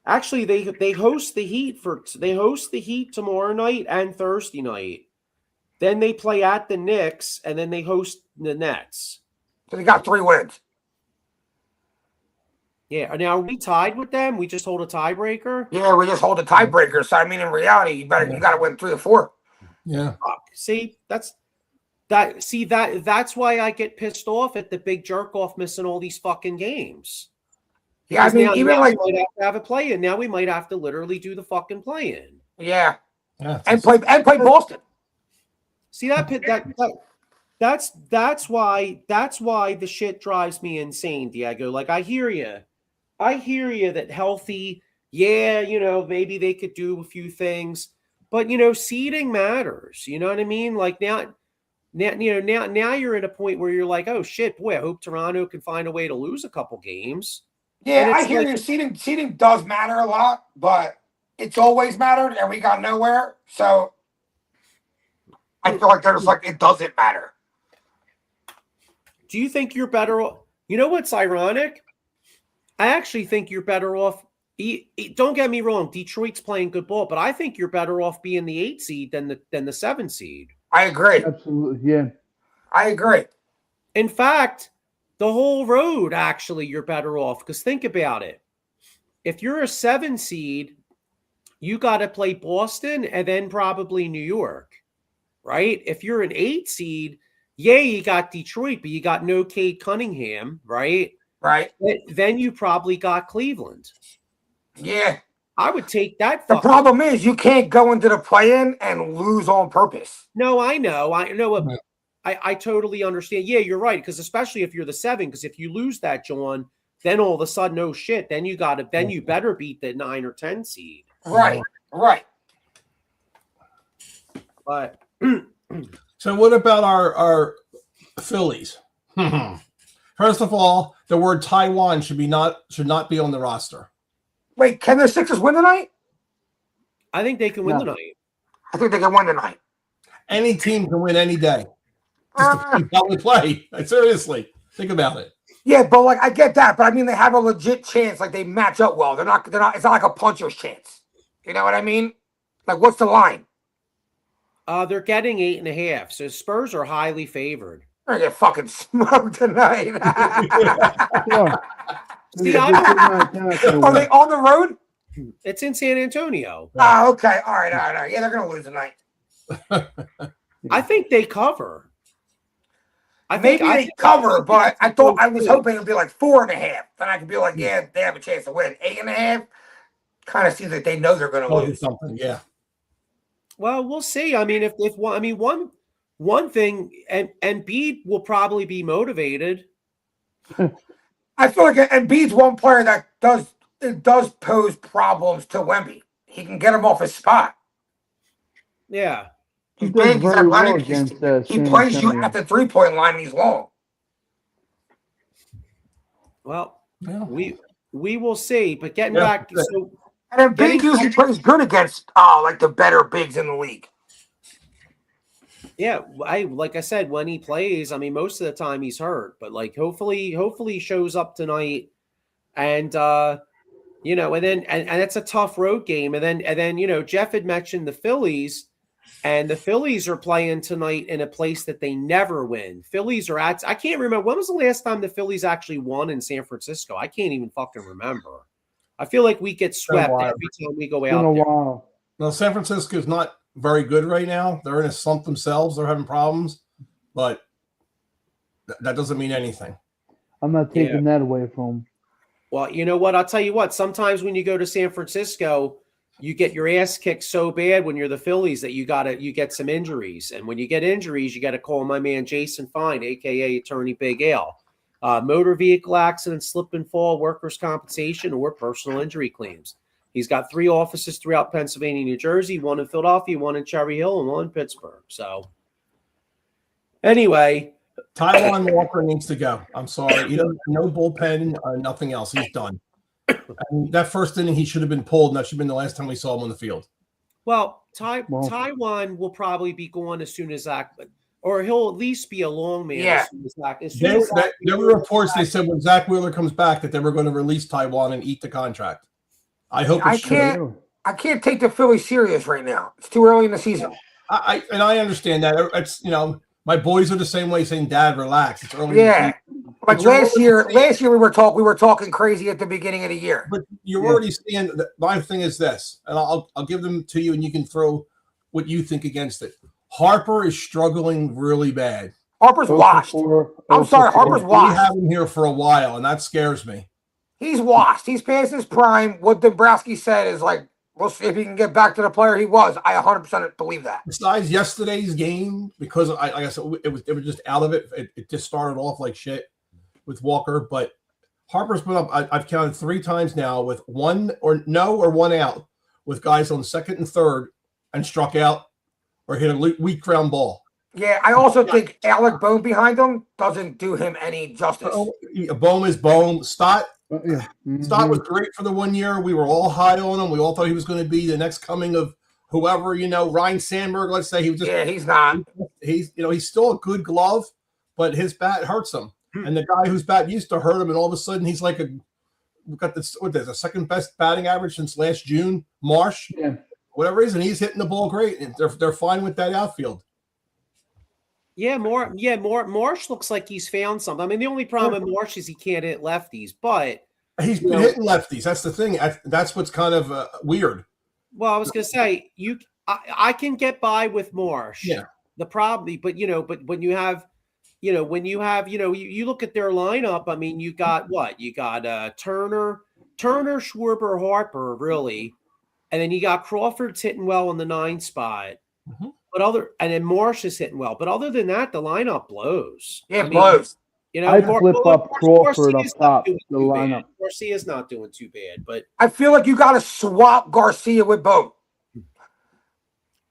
actually they host the Heat tomorrow night and Thursday night. Then they play at the Knicks and then they host the Nets. So they got 3 wins. Yeah. Now are we tied with them? We just hold a tiebreaker. Yeah, we just hold a tiebreaker. So I mean, in reality, you got to win 3 or 4. yeah. See, that's why I get pissed off at the big jerk off missing all these fucking games. Yeah, I Because mean, now even we like might have to have a play in. Now we might have to literally do the fucking play in. yeah, Yeah. and play Boston. See that's why the shit drives me insane, Diego. Like I hear you that healthy, yeah, maybe they could do a few things, but seeding matters. You know what I mean? Like now you're at a point where you're like, oh shit, boy, I hope Toronto can find a way to lose a couple games. Yeah, And I it's hear like- you. Seeding does matter a lot, but it's always mattered, and we got nowhere. So I feel like there's like it doesn't matter. Do you think you're better off? You know what's ironic? I actually think you're better off. Don't get me wrong, Detroit's playing good ball, but I think you're better off being the 8 seed than the 7 seed. I agree. Absolutely. Yeah. I agree. In fact, the whole road, actually, you're better off because think about it. If you're a 7 seed, you got to play Boston and then probably New York, right? If you're an 8 seed, yeah, you got Detroit, but you got no Cade Cunningham, right? Right. Then you probably got Cleveland. Yeah. I would take that. The problem is you can't go into the play-in and lose on purpose. No, I know. I totally understand. Yeah, you're right. Because especially if you're the 7, because if you lose that, John, then all of a sudden, oh shit, then you better beat the 9 or 10 seed. Right. Right. But So what about our Phillies? First of all, the word Taiwan should not be on the roster. Wait, can the Sixers win tonight? I think they can win No. tonight. I think they can win tonight. Any team can win any day. Just depends how we play. Seriously, think about it. Yeah, but like I get that, but I mean they have a legit chance. Like they match up well. They're not. It's not like a puncher's chance. You know what I mean? Like what's the line? They're getting 8.5, so Spurs are highly favored. They're gonna get fucking smoked tonight. Sure. See, They're not gonna Are they win. on the road? It's in San Antonio. Oh, okay. All right. Yeah, they're gonna lose tonight. I think they cover. Maybe they cover, but I was hoping it'd be like 4.5. Then I could be like, yeah, they have a chance to win. 8.5 kind of seems like they know they're gonna Tell you lose. something, yeah. Well, we'll see. I mean, one thing, and Embiid will probably be motivated. I feel like Embiid's one player that does pose problems to Wemby. He can get him off his spot. Yeah. He's He does big, he's very well athletic, against he San plays you Antonio. at the 3-point line and he's long. Well, Yeah. we will see. But getting Yeah, back, good. And then Big Getting usually plays good against like the better bigs in the league. Yeah, like I said, when he plays, I mean, most of the time he's hurt, but like hopefully he shows up tonight, and you know, and then and it's a tough road game, and then you know, Jeff had mentioned the Phillies, and the Phillies are playing tonight in a place that they never win. Phillies are at, I can't remember, when was the last time the Phillies actually won in San Francisco? I can't even fucking remember. I feel like we get swept every time we go It's been out a there. while. No, San Francisco's not very good right now. They're in a slump themselves. They're having problems, but that doesn't mean anything. I'm not taking that away from him. Well, you know what? I'll tell you what. Sometimes when you go to San Francisco, you get your ass kicked so bad when you're the Phillies that you get some injuries. And when you get injuries, you got to call my man Jason Fine, aka Attorney Big Al. Motor vehicle accidents, slip and fall, workers' compensation, or personal injury claims. He's got 3 offices throughout Pennsylvania, New Jersey, 1 in Philadelphia, 1 in Cherry Hill, and 1 in Pittsburgh. So, anyway, Taiwan Walker needs to go. I'm sorry. No bullpen, nothing else. He's done. And that first inning, he should have been pulled, and that should have been the last time we saw him on the field. Well, Taiwan will probably be gone as soon as Zach, or he'll at least be a long man as soon as Zach. There were reports they said when Zach Wheeler comes back that they were going to release Taiwan and eat the contract. I hope it's true. I can't take the Phillies serious right now. It's too early in the season. I understand that. It's my boys are the same way, saying, "Dad, relax. It's early." Yeah, like last year we were talking crazy at the beginning of the year. But you're already seeing. My thing is this, and I'll give them to you, and you can throw what you think against it. Harper is struggling really bad. Harper's washed. I'm sorry, Harper's washed. We have him here for a while, and that scares me. He's washed. He's past his prime. What Dombrowski said is like, we'll see if he can get back to the player he was. I 100% believe that. Besides yesterday's game, because like I said, it was just out of it. It just started off like shit with Walker. But Harper's been up. I've counted 3 times now with 1 or 1 out with guys on second and third and struck out or hit a weak ground ball. Yeah, I also think Alec Bohm behind him doesn't do him any justice. Bohm is Bohm. Stott was great for the 1 year. We were all high on him. We all thought he was going to be the next coming of whoever, Ryan Sandberg, let's say. He's not. He's still a good glove, but his bat hurts him. And the guy whose bat used to hurt him, and all of a sudden he's like we've got this, the second best batting average since last June, Marsh. Yeah. Whatever reason, he's hitting the ball great. And they're fine with that outfield. Yeah, Marsh looks like he's found something. I mean, the only problem with Marsh is he can't hit lefties, but he's been hitting lefties. That's the thing. That's what's kind of weird. Well, I was going to say I can get by with Marsh. Yeah. The problem, but when you have, you look at their lineup. I mean, you got what? You got Turner, Schwarber, Harper, really, and then you got Crawford's hitting well in the 9 spot. Mm-hmm. And then Marsh is hitting well. But other than that, the lineup blows. Yeah, it blows. I flip up Crawford up top the lineup. Garcia's not doing too bad, but I feel like you got to swap Garcia with Bohm.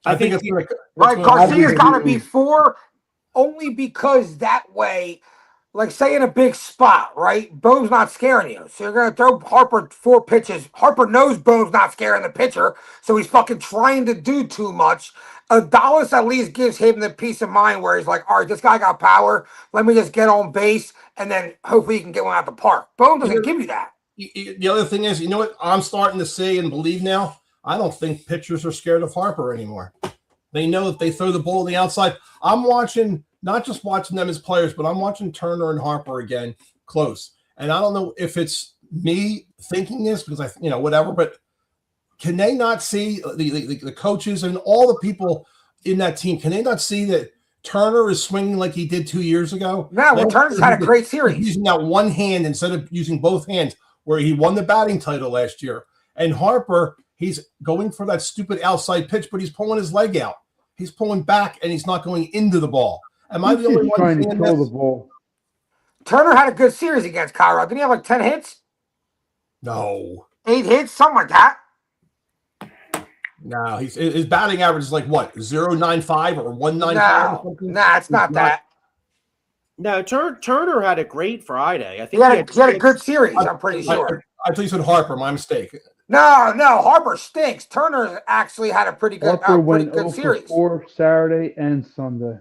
I think it's right. Garcia's got to be 4, only because that way, like say in a big spot, right? Bohm's not scaring you, so you're gonna throw Harper 4 pitches. Harper knows Bohm's not scaring the pitcher, so he's fucking trying to do too much. Adalis at least gives him the peace of mind where he's like, all right, this guy got power. Let me just get on base, and then hopefully he can get one out the park. Bohm doesn't give you that. The other thing is, what I'm starting to see and believe now? I don't think pitchers are scared of Harper anymore. They know if they throw the ball on the outside. I'm watching, not just watching them as players, but I'm watching Turner and Harper again close. And I don't know if it's me thinking this because whatever, but can they not see the coaches and all the people in that team? Can they not see that Turner is swinging like he did 2 years ago? No, Turner's had a great series. He's using that one hand instead of using both hands, where he won the batting title last year. And Harper, he's going for that stupid outside pitch, but he's pulling his leg out. He's pulling back, and he's not going into the ball. Am I the only one trying to kill the ball? Turner had a good series against Colorado. Didn't he have like 10 hits? No. 8 hits, something like that. No, his batting average is like what, 0.95 or 1.95? No, it's not that. No, Turner had a great Friday. I think he had a good series. I'm pretty sure. I thought you said Harper. My mistake. No, Harper stinks. Turner actually had a pretty Harper pretty went good 0 for series. 4 Saturday and Sunday.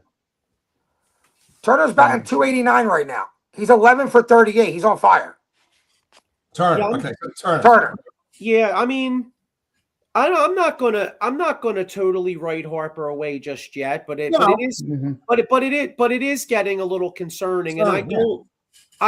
Turner's batting 289 right now. He's 11 for 38. He's on fire. Turner. Yeah, Okay, so Turner. Yeah, I mean, I'm not gonna totally write Harper away just yet, but it is Mhm. but it is getting a little concerning, and I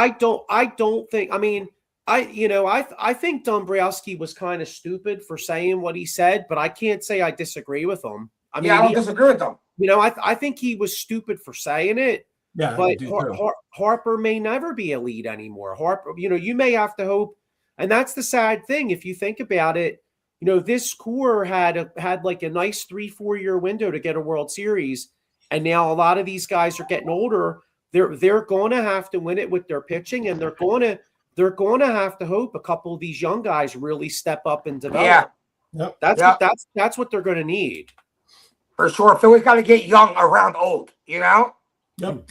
don't think. I mean, I think Dombrowski was kind of stupid for saying what he said, but I can't say I disagree with him. I mean, I don't disagree with them. I think he was stupid for saying it. Yeah, But Harper may never be a lead anymore. Harper, you may have to hope, and that's the sad thing. If you think about it, this core had like a nice 3-4 year window to get a World Series, and now a lot of these guys are getting older. They're going to have to win it with their pitching, and they're going to have to hope a couple of these young guys really step up and develop. Yeah, That's what they're going to need for sure. Philly's got to get young around old. Yep.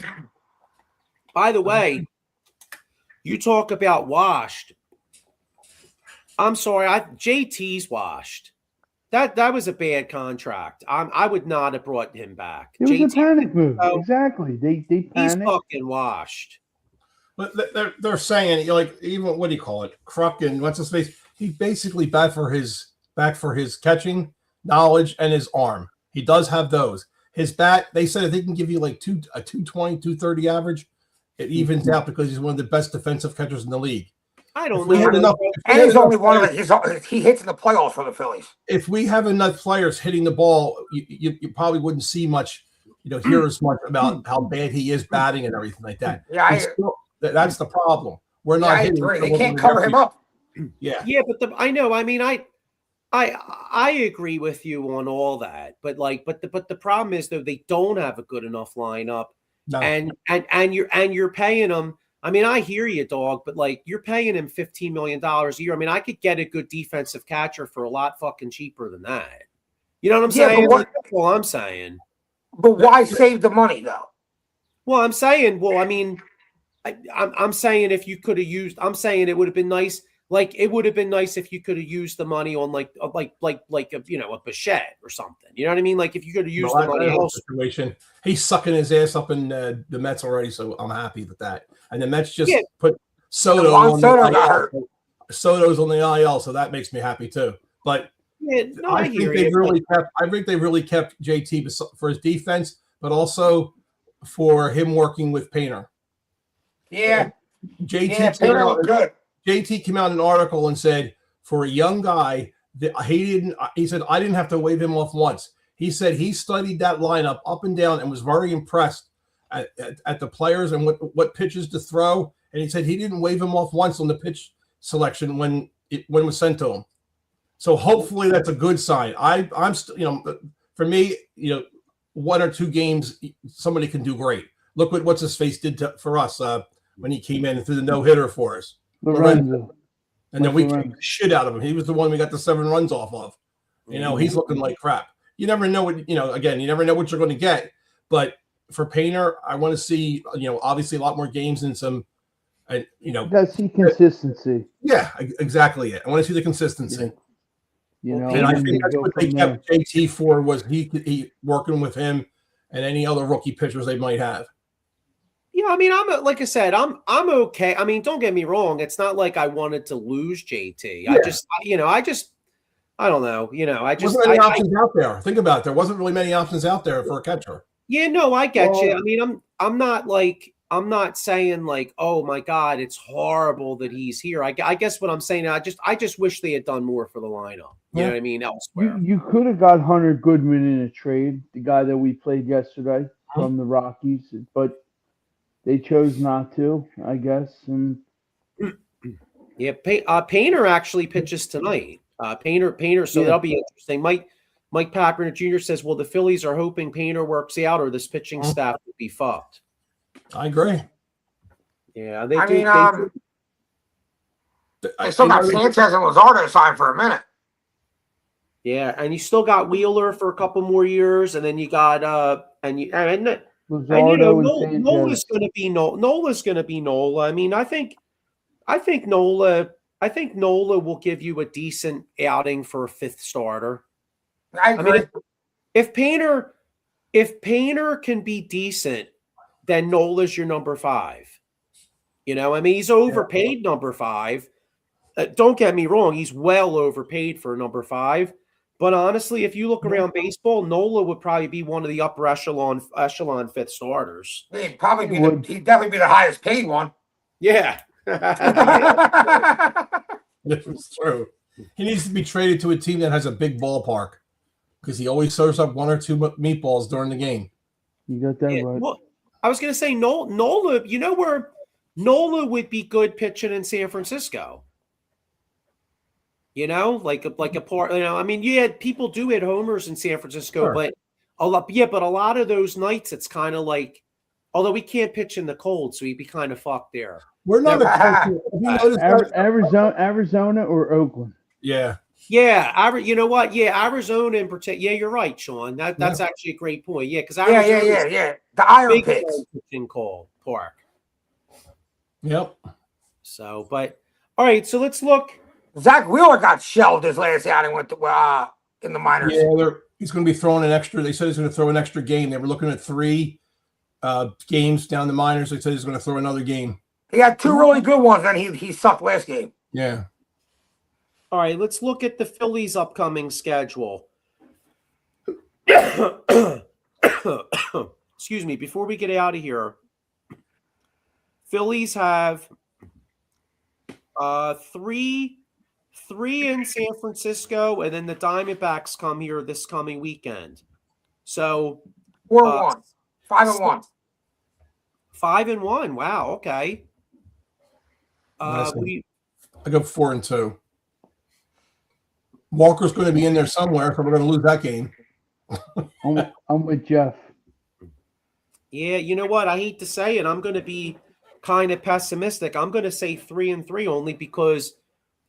By the way, you talk about washed. I'm sorry, JT's washed. That was a bad contract. I would not have brought him back. It was a panic move. Exactly. They panicked. He's fucking washed. But they're saying, like, even what do you call it? Kruk and what's his face? He basically back for his catching knowledge and his arm. He does have those. His bat, they said if they can give you like a 220, 230 average, it evens out because he's one of the best defensive catchers in the league. I don't know. And he's only one of it. He hits in the playoffs for the Phillies. If we have enough players hitting the ball, you probably wouldn't see much, hear as much about how bad he is batting and everything like that. Yeah, that's the problem. We're not hitting. They can't cover him up. Yeah. Yeah, but I know. I mean, I agree with you on all that, but the problem is though they don't have a good enough lineup, and you're paying them. I mean, I hear you, dog, but like you're paying him $15 million a year. I mean, I could get a good defensive catcher for a lot fucking cheaper than that. You know what I'm saying? That's all I'm saying. But why save the money though? Well, I'm saying, I mean, I'm saying if you could have used, I'm saying it would have been nice. Like it would have been nice if you could have used the money on like a Bichette or something. You know what I mean? Like if you could have used the money else. Situation. He's sucking his ass up in the Mets already, so I'm happy with that. And the Mets just put Soto on the IL. Soto's on the IL, so that makes me happy too. But I think they really kept JT for his defense, but also for him working with Painter. Yeah, JT Painter looked good. JT came out in an article and said, for a young guy, he said, I didn't have to wave him off once. He said he studied that lineup up and down and was very impressed at the players and what pitches to throw. And he said he didn't wave him off once on the pitch selection when it was sent to him. So hopefully that's a good sign. I'm for me, 1 or 2 games, somebody can do great. Look what's his face did for us when he came in and threw the no-hitter for us. Lorenzo. And then we kicked the shit out of him. He was the one we got the 7 runs off of. He's looking like crap. You never know what, again, you never know what you're going to get. But for Painter, I want to see, obviously a lot more games and some, You got to see consistency. Yeah, exactly it. I want to see the consistency. Yeah. And I think that's what they kept JT for was he working with him and any other rookie pitchers they might have. Yeah, I mean, like I said, I'm okay. I mean, don't get me wrong. It's not like I wanted to lose JT. Yeah. I don't know. Wasn't many options out there. Think about it. There wasn't really many options out there for a catcher. Yeah, no, I get you. I mean, I'm not saying like, oh my God, it's horrible that he's here. I guess what I'm saying, I just wish they had done more for the lineup. You know what I mean? Elsewhere. You could have got Hunter Goodman in a trade, the guy that we played yesterday from the Rockies, but they chose not to, I guess. And yeah, Painter actually pitches tonight. Painter. So that'll be interesting. Mike Packard Jr. says, well, the Phillies are hoping Painter works out or this pitching staff will be fucked. I agree. Yeah, they still got Sanchez and Luzardo signed for a minute. Yeah, and you still got Wheeler for a couple more years, and then you got Nola's going to be Nola. I mean, I think Nola Nola will give you a decent outing for a fifth starter. I agree. mean, if Painter can be decent, then Nola's your number 5. He's overpaid number 5. Don't get me wrong, he's well overpaid for number 5. But honestly, if you look around baseball, Nola would probably be one of the upper echelon fifth starters. He'd definitely be the highest paid one. Yeah. It's true. He needs to be traded to a team that has a big ballpark because he always serves up 1 or 2 meatballs during the game. You got that right. Well, I was going to say Nola. You know where Nola would be good pitching in San Francisco. Like a part. People do hit homers in San Francisco, Sure. but a lot of those nights it's kind of like, although we can't pitch in the cold, so he'd be kind of fucked there. We're not Arizona or Oakland. Yeah. Yeah, you know what? Yeah, Arizona in particular. Yeah, you're right, Sean. That's actually a great point. Yeah, because yeah. The iron pits in Cole Park. Yep. So, but all right. So let's look. Zach Wheeler got shelved his last outing with in the minors. Yeah, he's going to be throwing an extra. They said he's going to throw an extra game. They were looking at 3 games down the minors. They said he's going to throw another game. He had 2 really good ones, then he sucked last game. Yeah. All right, let's look at the Phillies' upcoming schedule. Excuse me. Before we get out of here, Phillies have 3 in San Francisco, and then the Diamondbacks come here this coming weekend. So 4-1, 5-1, 5-1. Wow. Okay. I go 4-2. Walker's going to be in there somewhere, so we're going to lose that game. I'm with Jeff. Yeah, you know what? I hate to say it. I'm going to be kind of pessimistic. I'm going to say 3-3 only because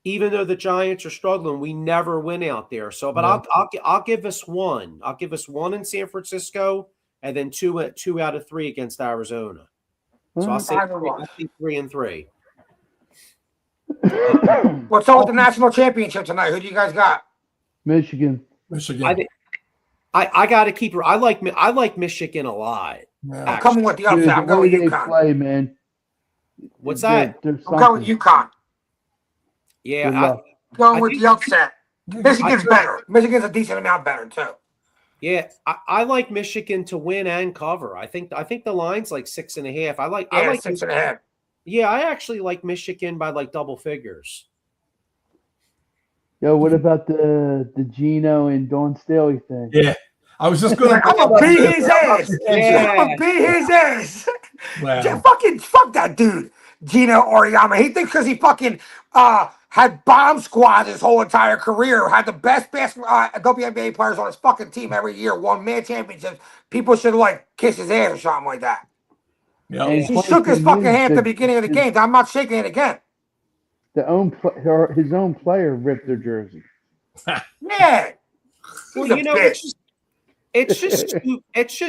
even though the Giants are struggling, we never win out there. So, but I'll give us 1. I'll give us 1 in San Francisco, and then 2 out of 3 against Arizona. So I'll say 3-3. What's up with the national championship tonight? Who do you guys got? Michigan. I got to keep her. I like Michigan a lot. Yeah. I'm coming with the upset. I'm going with UConn. Play, man. What's that? I'm going with UConn. Yeah, going with the upset. Michigan's better. Michigan's a decent amount better too. Yeah, I like Michigan to win and cover. I think the line's like 6.5. I like 6.5. Yeah, I actually like Michigan by like double figures. Yo, what about the Gino and Dawn Staley thing? Yeah. I was just going to. I'm going to beat his ass. Yeah. I'm going to beat his ass. Wow. Fuck that dude, Gino Oriyama. He thinks because he fucking had bomb squads his whole entire career, had the best WNBA players on his fucking team every year, won mad championships. People should like kiss his ass or something like that. Yep. He shook his fucking hand at the beginning of the game. I'm not shaking it again. His own player ripped their jersey. Yeah. Well, it's just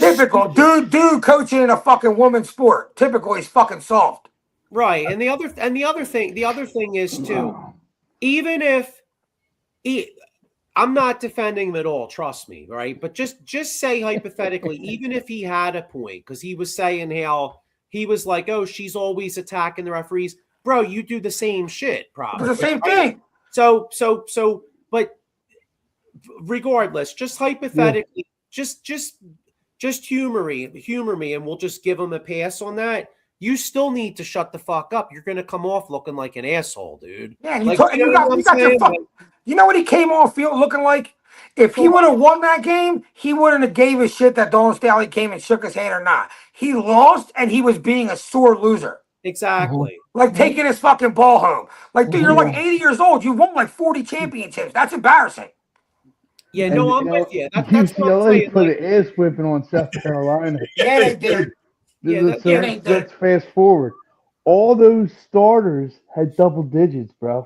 typical dude coaching in a fucking woman's sport. Typical, he's fucking soft. Right, and the other thing is too, even if I'm not defending him at all, trust me, right? But just say hypothetically, even if he had a point, because he was saying how he was like, oh, she's always attacking the referees. Bro, you do the same shit, probably. It's the same thing. So, but regardless, just hypothetically, just humor me, and we'll just give him a pass on that. You still need to shut the fuck up. You're gonna come off looking like an asshole, dude. Yeah, you got your fuck. You know what he came off field looking like? If he would have won that game, he wouldn't have gave a shit that Dawn Staley came and shook his hand or not. He lost, and he was being a sore loser. Exactly. Like taking his fucking ball home. Like, dude, you're like 80 years old. You won like 40 championships. That's embarrassing. Yeah, no, I'm with you. That's UCLA what I'm saying. put an ass whipping on South Carolina. Yeah, they did. Let's fast forward. All those starters had double digits, bro.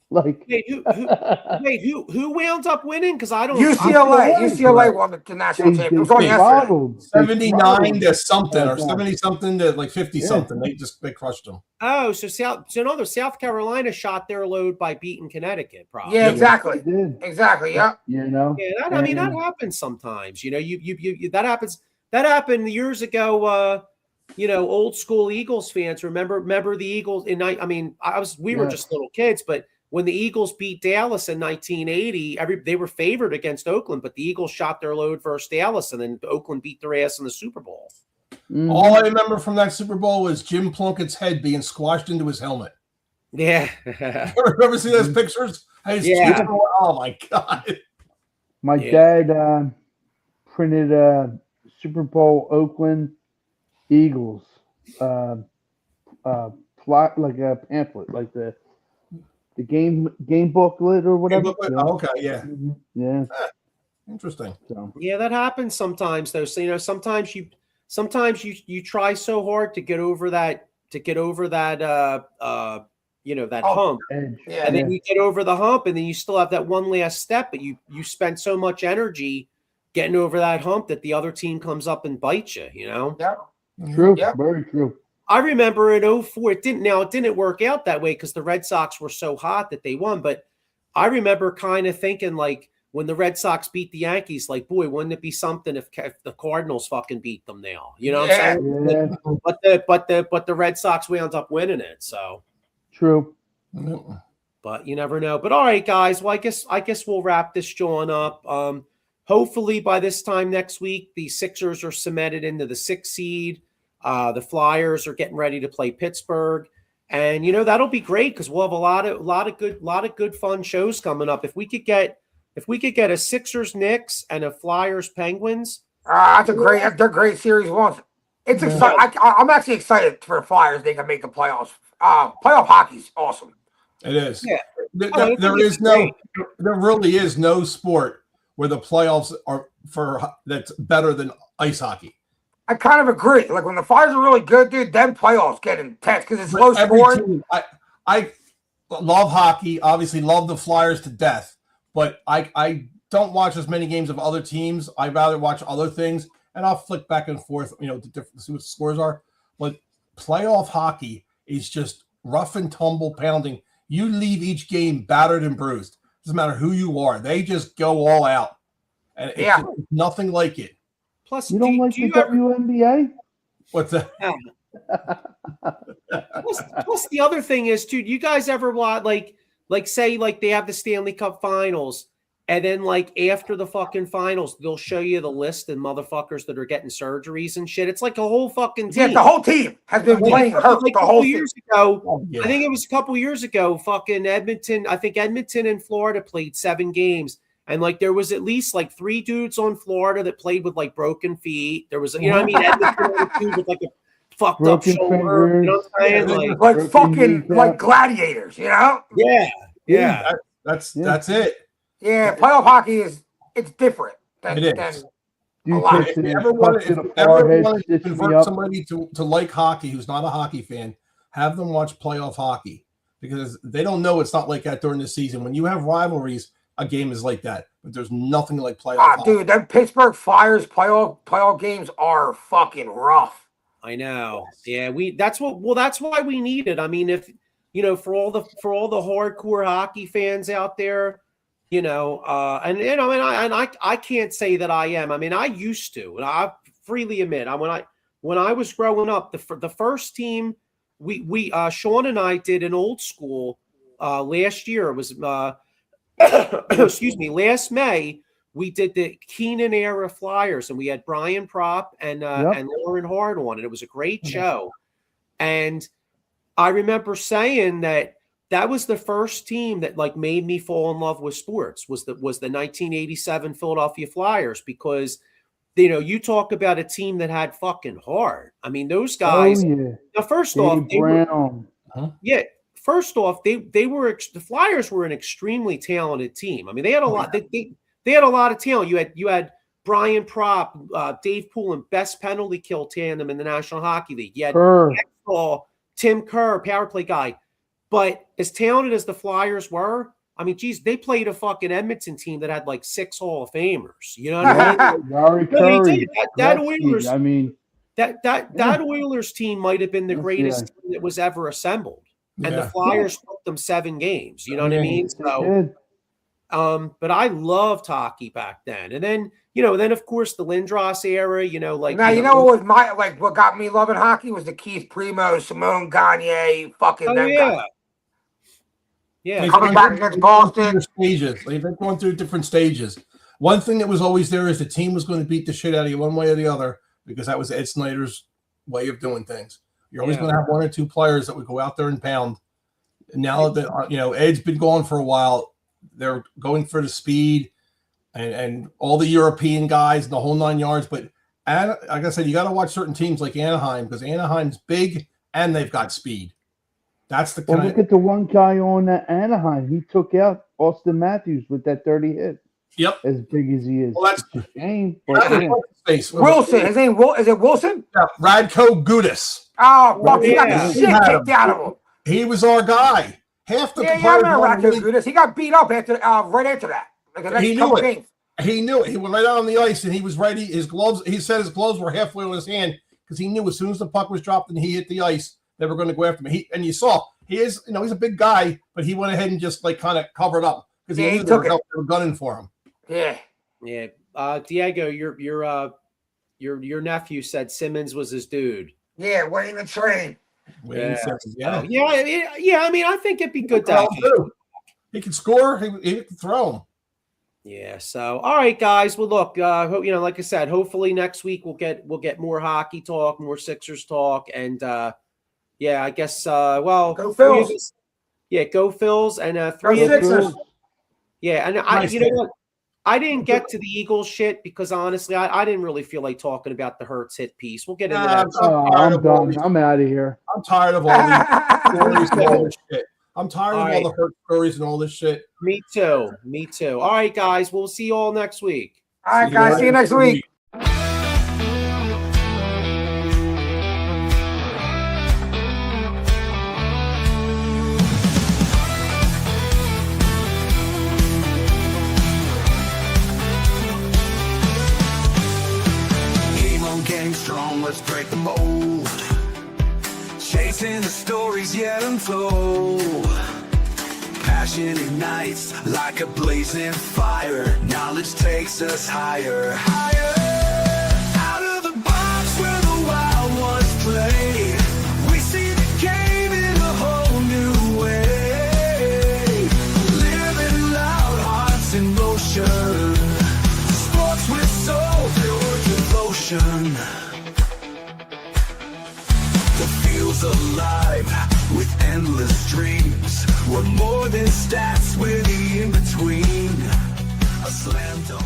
Like Who wound up winning? Because I don't. UCLA won the national championship. It was on yesterday. throttled. 79 to something or Okay. 70 something to like 50 Yeah. something. They crushed them. Oh, so South Carolina shot their load by beating Connecticut, probably. Yeah, exactly. They did. Exactly. Yeah. You know. Yeah, that happens sometimes. You know, you that happens. That happened years ago. Old school Eagles fans remember the Eagles in night. I mean, we were just little kids, but when the Eagles beat Dallas in 1980, they were favored against Oakland, but the Eagles shot their load versus Dallas, and then Oakland beat their ass in the Super Bowl. Mm-hmm. All I remember from that Super Bowl was Jim Plunkett's head being squashed into his helmet. Yeah. Remember seeing those pictures? Yeah. Oh my God. My dad printed Super Bowl Oakland Eagles plot, like a pamphlet, like the game booklet or whatever. Oh, okay, yeah. Mm-hmm. Yeah. Interesting. So. Yeah, that happens sometimes though. So sometimes you try so hard to get over that that hump. Edge. Yeah. And then you get over the hump, and then you still have that one last step, but you spent so much energy getting over that hump that the other team comes up and bites you, you know? Yeah. True. Yep. Very true. I remember in 2004, it didn't work out that way because the Red Sox were so hot that they won. But I remember kind of thinking, like, when the Red Sox beat the Yankees, like, boy, wouldn't it be something if the Cardinals fucking beat them now? You know what I'm saying? Yeah. But the Red Sox wound up winning it. So True. But you never know. But all right, guys. Well, I guess we'll wrap this John up. Hopefully by this time next week, the Sixers are cemented into the 6th seed. The Flyers are getting ready to play Pittsburgh, and that'll be great because we'll have a lot of good fun shows coming up. If we could get a Sixers Knicks and a Flyers Penguins, they're great series ones. It's exciting. I'm actually excited for the Flyers. They can make the playoffs. Playoff hockey's awesome. It is. Yeah. There really is no sport where the playoffs are that's better than ice hockey. I kind of agree. Like when the Flyers are really good, dude, then playoffs get intense because it's low scoring. I love hockey. Obviously, love the Flyers to death, but I don't watch as many games of other teams. I'd rather watch other things, and I'll flick back and forth, to see what the scores are. But playoff hockey is just rough and tumble pounding. You leave each game battered and bruised. Doesn't matter who you are. They just go all out. And it's nothing like it. Plus, you don't like the WNBA? What's that? Plus, the other thing is, dude, you guys ever watch say they have the Stanley Cup Finals, and then after the fucking finals, they'll show you the list of motherfuckers that are getting surgeries and shit. It's like a whole fucking team. Yeah, the whole team has been playing hurt the whole years ago. Yeah. I think it was a couple years ago. Fucking Edmonton. I think Edmonton and Florida played 7 games. And there was at least 3 dudes on Florida that played with broken feet. There was, Edmonton had a dude with a fucked broken up shoulder. Fingers. You know what I'm saying? Like fucking gladiators, Yeah. That's it. Yeah, playoff hockey it's different. It is. If you ever want to convert somebody to like hockey who's not a hockey fan, have them watch playoff hockey because they don't know it's not like that during the season. When you have rivalries, a game is like that, but there's nothing like playoff hockey. Dude, them Pittsburgh Flyers playoff games are fucking rough. I know. Yeah, that's why we need it. I mean, if for all the hardcore hockey fans out there, I can't say that I am. I mean, I used to, and I freely admit, when I was growing up, the first team we Sean and I did an old school last year. It was excuse me, last May we did the Keenan era Flyers, and we had Brian Propp and Lauren Hard on, and it was a great show. And I remember saying that was the first team that made me fall in love with sports was the 1987 Philadelphia Flyers, because you talk about a team that had fucking heart. I mean, those guys. Oh, yeah. Now, first Dave off, Brown. First off, the Flyers were an extremely talented team. I mean, they had a lot. They had a lot of talent. You had Brian Propp, Dave Poulin, best penalty kill tandem in the National Hockey League. You had Tim Kerr, power play guy. But as talented as the Flyers were, I mean, geez, they played a fucking Edmonton team that had like 6 Hall of Famers. You know what I mean? Larry No, they Curry, did. That Gretzky, Oilers, I mean, that Oilers team might have been the Yes, greatest team that was ever assembled. And the Yeah. Flyers took them 7 games. You know what I Yeah, mean? they So, did. but I loved hockey back then. And then, then of course the Lindros era, like Now you know what was what got me loving hockey was the Keith Primo, Simone Gagne, fucking them guys. Yeah. Coming back against Boston. Stages. They've gone through different stages. One thing that was always there is the team was going to beat the shit out of you one way or the other because that was Ed Snyder's way of doing things. You're always going to have 1 or 2 players that would go out there and pound. Now that Ed's been gone for a while, they're going for the speed and all the European guys and the whole 9 yards. But like I said, you got to watch certain teams like Anaheim because Anaheim's big and they've got speed. That's the kind. Well, look at the one guy on Anaheim. He took out Austin Matthews with that 30 hit. Yep. As big as he is. Well, that's it's a shame. space. Wilson. His name is it Wilson? Yeah, Radko Gudas. Oh, fuck! He got the Yeah. shit kicked out of him. He was our guy. Half the Yeah, I players remember on the Radko league- Gudas. He got beat up after right after that. Like the next He knew couple it. games. He knew it. He went right out on the ice and he was ready. His gloves, he said his gloves were halfway on his hand because he knew as soon as the puck was dropped and he hit the ice, they were going to go after him. And you saw he is, he's a big guy, but he went ahead and just like kind of covered up because he knew they were gunning for him. Yeah. Yeah. Diego, your nephew said Simmons was his dude. Yeah, Wayne the Train. Yeah. I mean, I think it'd be good to have him. He can score. He can throw him. Yeah. So, all right, guys. Well, look, like I said, hopefully next week we'll get more hockey talk, more Sixers talk, and I guess Go Phils. Go Phils, and Go 3 of Sixers. Yeah, and you know what? I didn't get to the Eagles shit because honestly, I didn't really feel like talking about the Hurts hit piece. We'll get into that. I'm done. I'm out of here. I'm tired of all these stories and all this shit. I'm tired of all the Hurt stories and all this shit. Me too. All right, guys. We'll see you all next week. All right, guys. See you next week. Strong, let's break the mold. Chasing the stories yet untold. Passion ignites like a blazing fire. Knowledge takes us higher, higher. Out of the box where the wild ones play. We see the game in a whole new way. Living loud, hearts in motion. Sports with soul, pure devotion. Alive with endless dreams. We're more than stats, we're the in-between. A slam dunk.